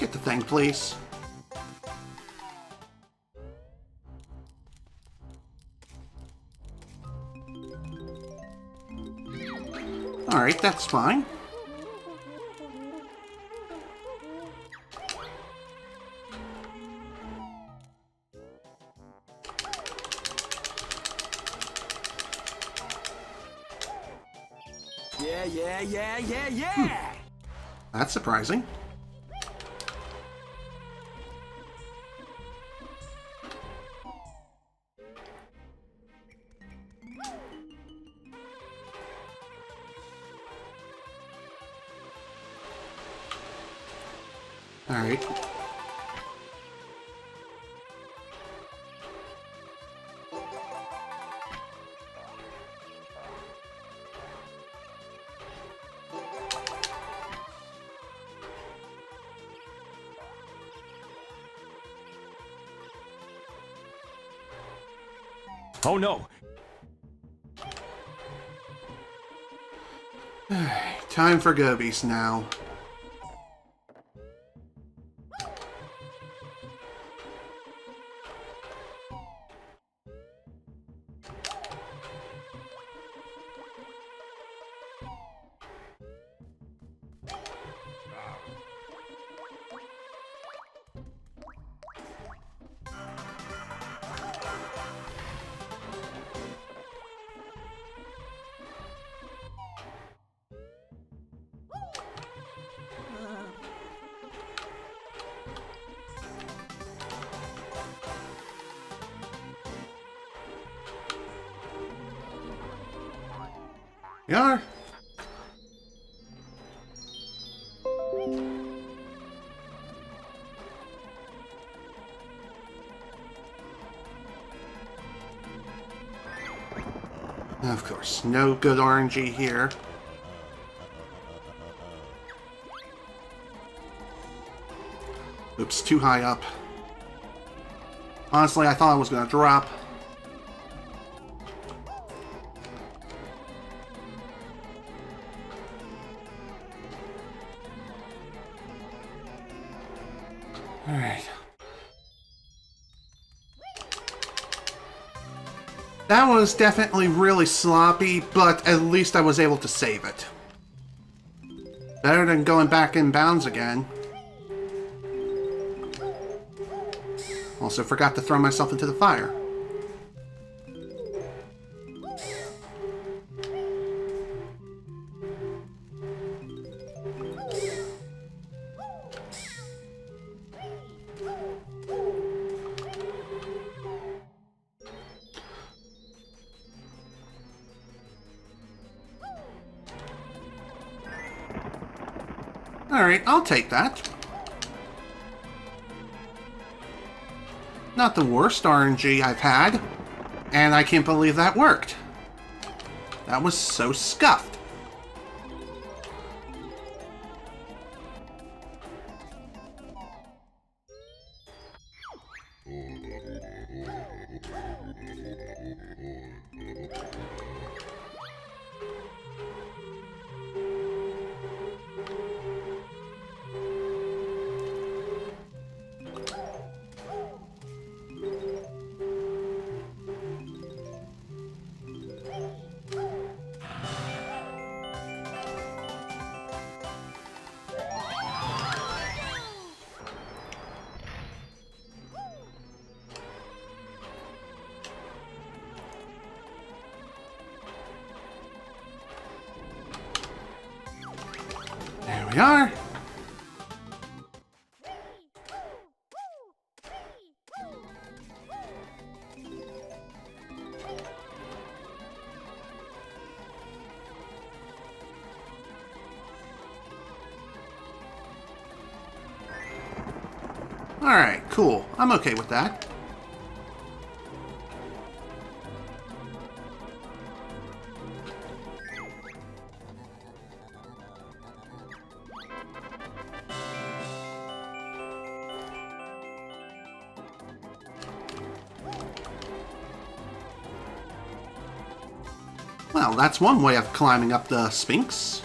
get the thing, please? Alright, that's fine. Yeah. That's surprising. All right. Oh no. Time for gobies now. You are. Of course, no good RNG here. Oops, too high up. Honestly, I thought I was going to drop. Alright. That was definitely really sloppy, but at least I was able to save it. Better than going back in bounds again. Also forgot to throw myself into the fire. Alright, I'll take that. Not the worst RNG I've had. And I can't believe that worked. That was so scuffed. There we are. Alright, cool. I'm okay with that. Well, that's one way of climbing up the Sphinx.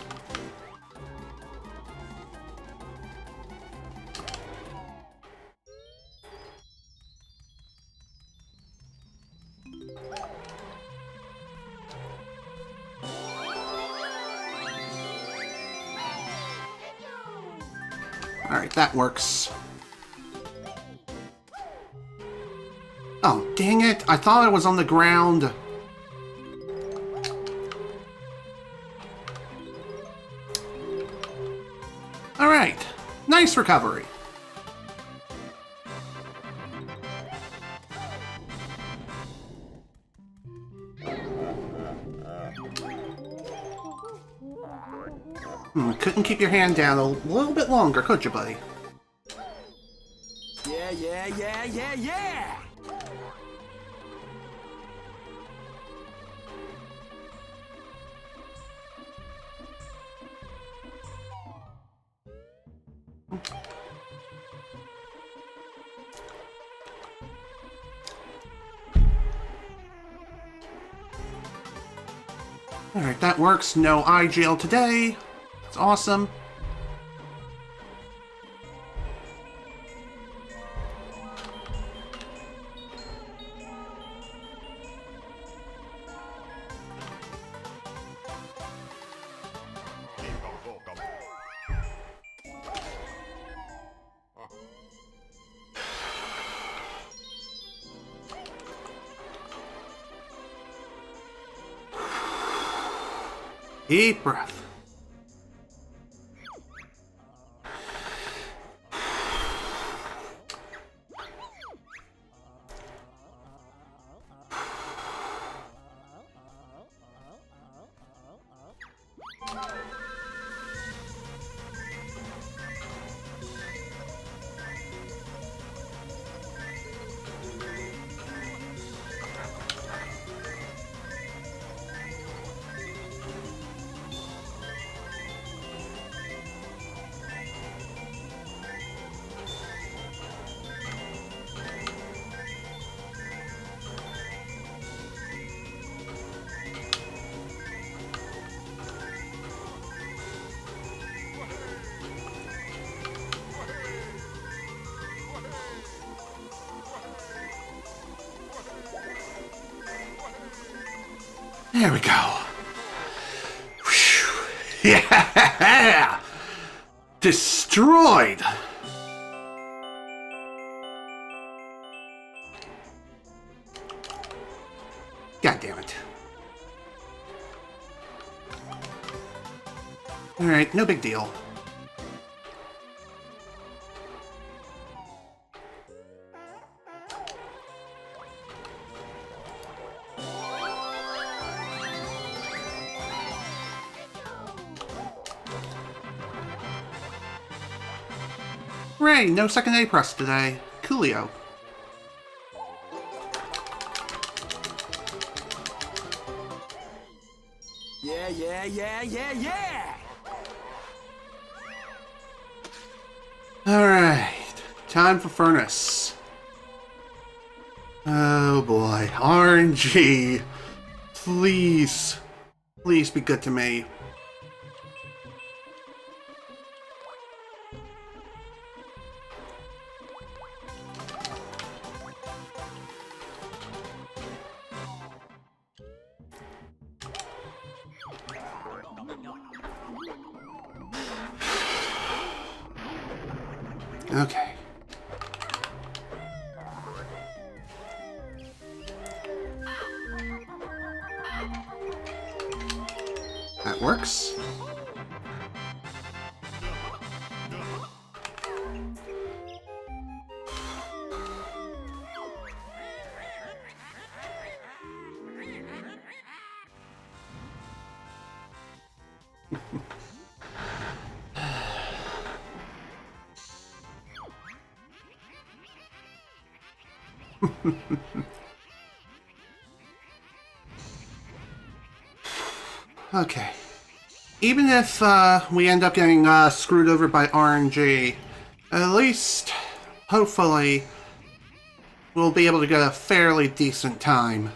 Alright, that works. Oh, dang it. I thought I was on the ground. Alright. Nice recovery. Couldn't keep your hand down a little bit longer, could you, buddy? Yeah. Alright, that works. No eye jail today. That's awesome. Deep breath. There we go. Whew. Yeah! Destroyed! God damn it. Alright, no big deal. Hooray, no second A press today. Coolio. Yeah. Alright, time for Furnace. Oh boy, RNG. Please. Please be good to me. Okay. That works. Okay. Even if we end up getting screwed over by RNG, at least, hopefully, we'll be able to get a fairly decent time.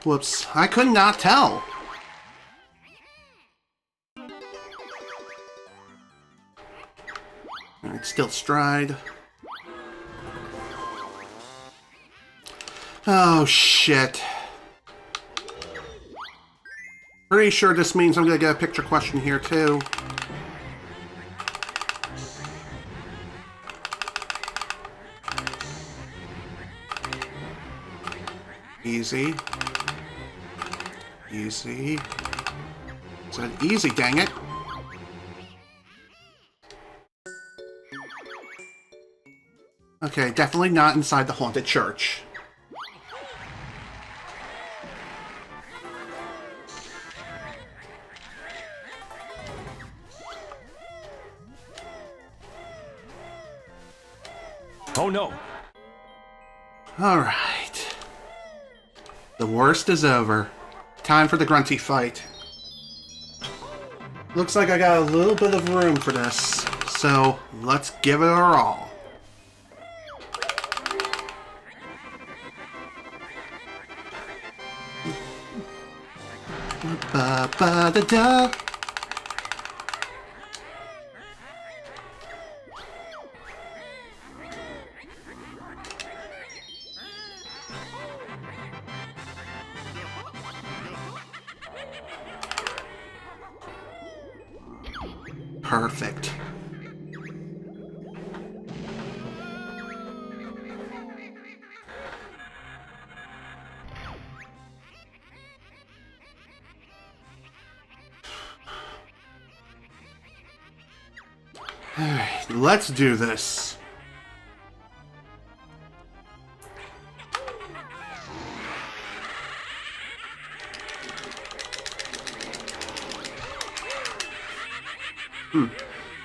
Whoops, I could not tell. Alright, still stride. Oh, shit. Pretty sure this means I'm gonna get a picture question here, too. Easy. Easy. It's an easy, dang it. Okay, definitely not inside the haunted church. Oh no. Alright. The worst is over. Time for the grunty fight. Looks like I got a little bit of room for this, so let's give it our all. Ba-ba-da-da. Perfect. Alright, let's do this.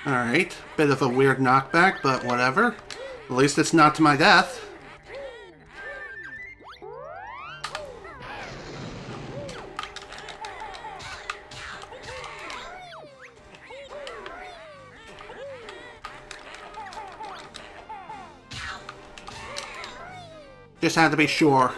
Alright, bit of a weird knockback, but whatever. At least it's not to my death. Just had to be sure.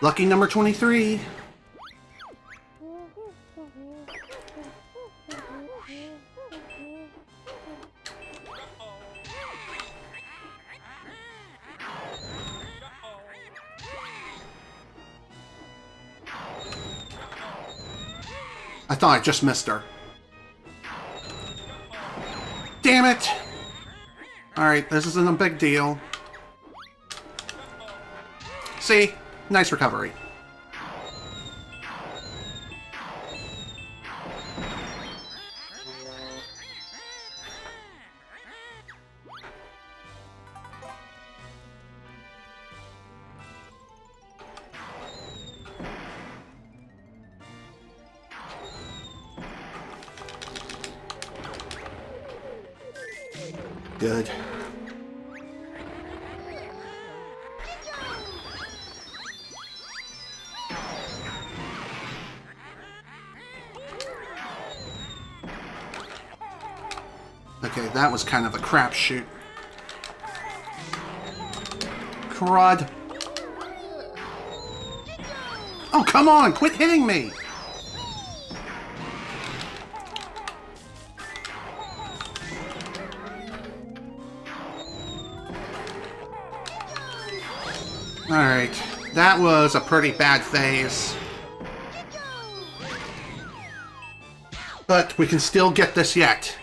Lucky number 23. I thought I just missed her. Damn it! Alright, this isn't a big deal. See? Nice recovery. Good. Okay, that was kind of a crapshoot. Crud. Oh, come on! Quit hitting me! Alright, that was a pretty bad phase. But we can still get this yet.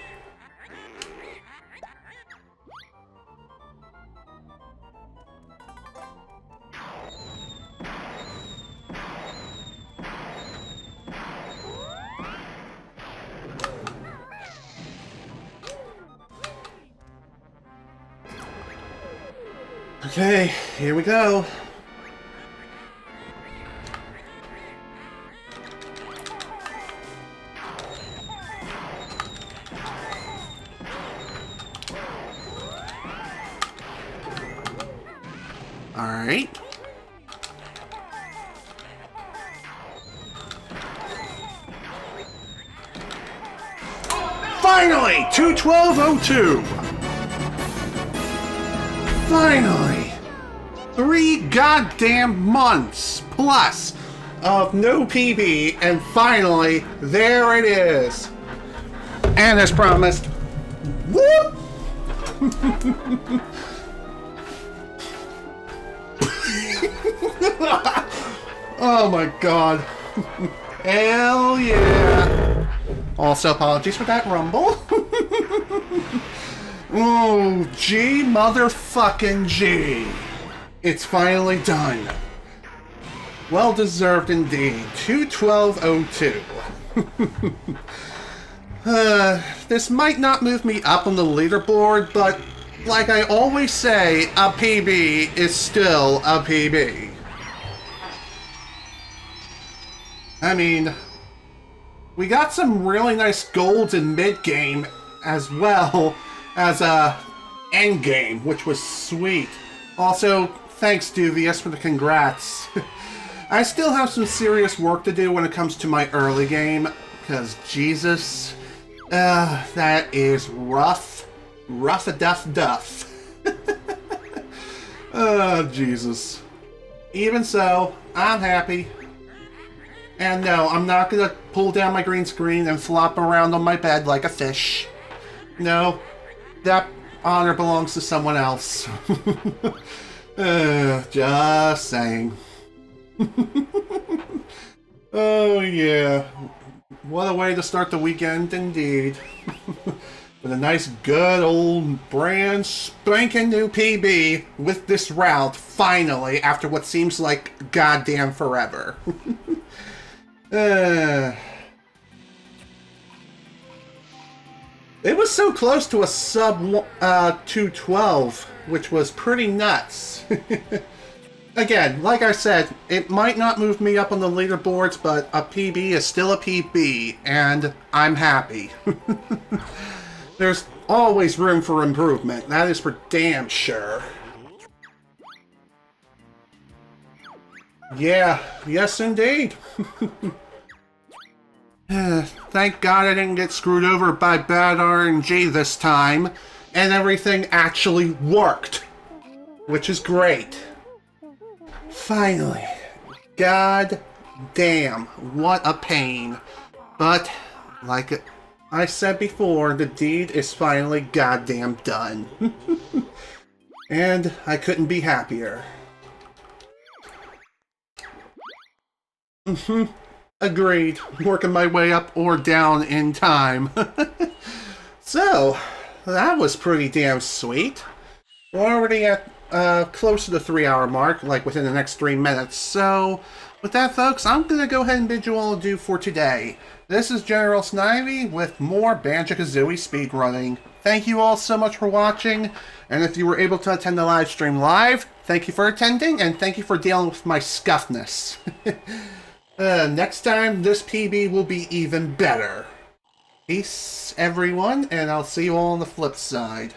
Okay, here we go. Alright. Finally! 21202! Finally! 3 goddamn months plus of no PB, and finally, there it is. And as promised, whoop! Oh my god. Hell yeah. Also, apologies for that rumble. Oh, G motherfucking G. It's finally done. Well deserved indeed. 21202. This might not move me up on the leaderboard, but like I always say, a PB is still a PB. I mean, we got some really nice golds in mid-game as well as end-game, which was sweet. Also, thanks Duvius for the congrats. I still have some serious work to do when it comes to my early game, because Jesus, that is rough. Rough-a-duff-duff. Oh, Jesus. Even so, I'm happy. And no, I'm not gonna pull down my green screen and flop around on my bed like a fish. No, that honor belongs to someone else. Just saying. Oh yeah, what a way to start the weekend indeed. With a nice good old brand spanking new PB with this route finally after what seems like goddamn forever. It was so close to a sub 212, which was pretty nuts. Again, like I said, it might not move me up on the leaderboards, but a PB is still a PB, and I'm happy. There's always room for improvement, that is for damn sure. Yeah, yes indeed. Thank God I didn't get screwed over by bad RNG this time, and everything actually worked, which is great. Finally. God damn, what a pain. But, like I said before, the deed is finally goddamn done. And I couldn't be happier. Agreed. Working my way up or down in time. So, that was pretty damn sweet. We're already at close to the 3-hour mark, like within the next 3 minutes. So, with that, folks, I'm going to go ahead and bid you all adieu for today. This is General Snivy with more Banjo Kazooie speedrunning. Thank you all so much for watching, and if you were able to attend the live stream live, thank you for attending, and thank you for dealing with my scuffness. Next time, this PB will be even better. Peace, everyone, and I'll see you all on the flip side.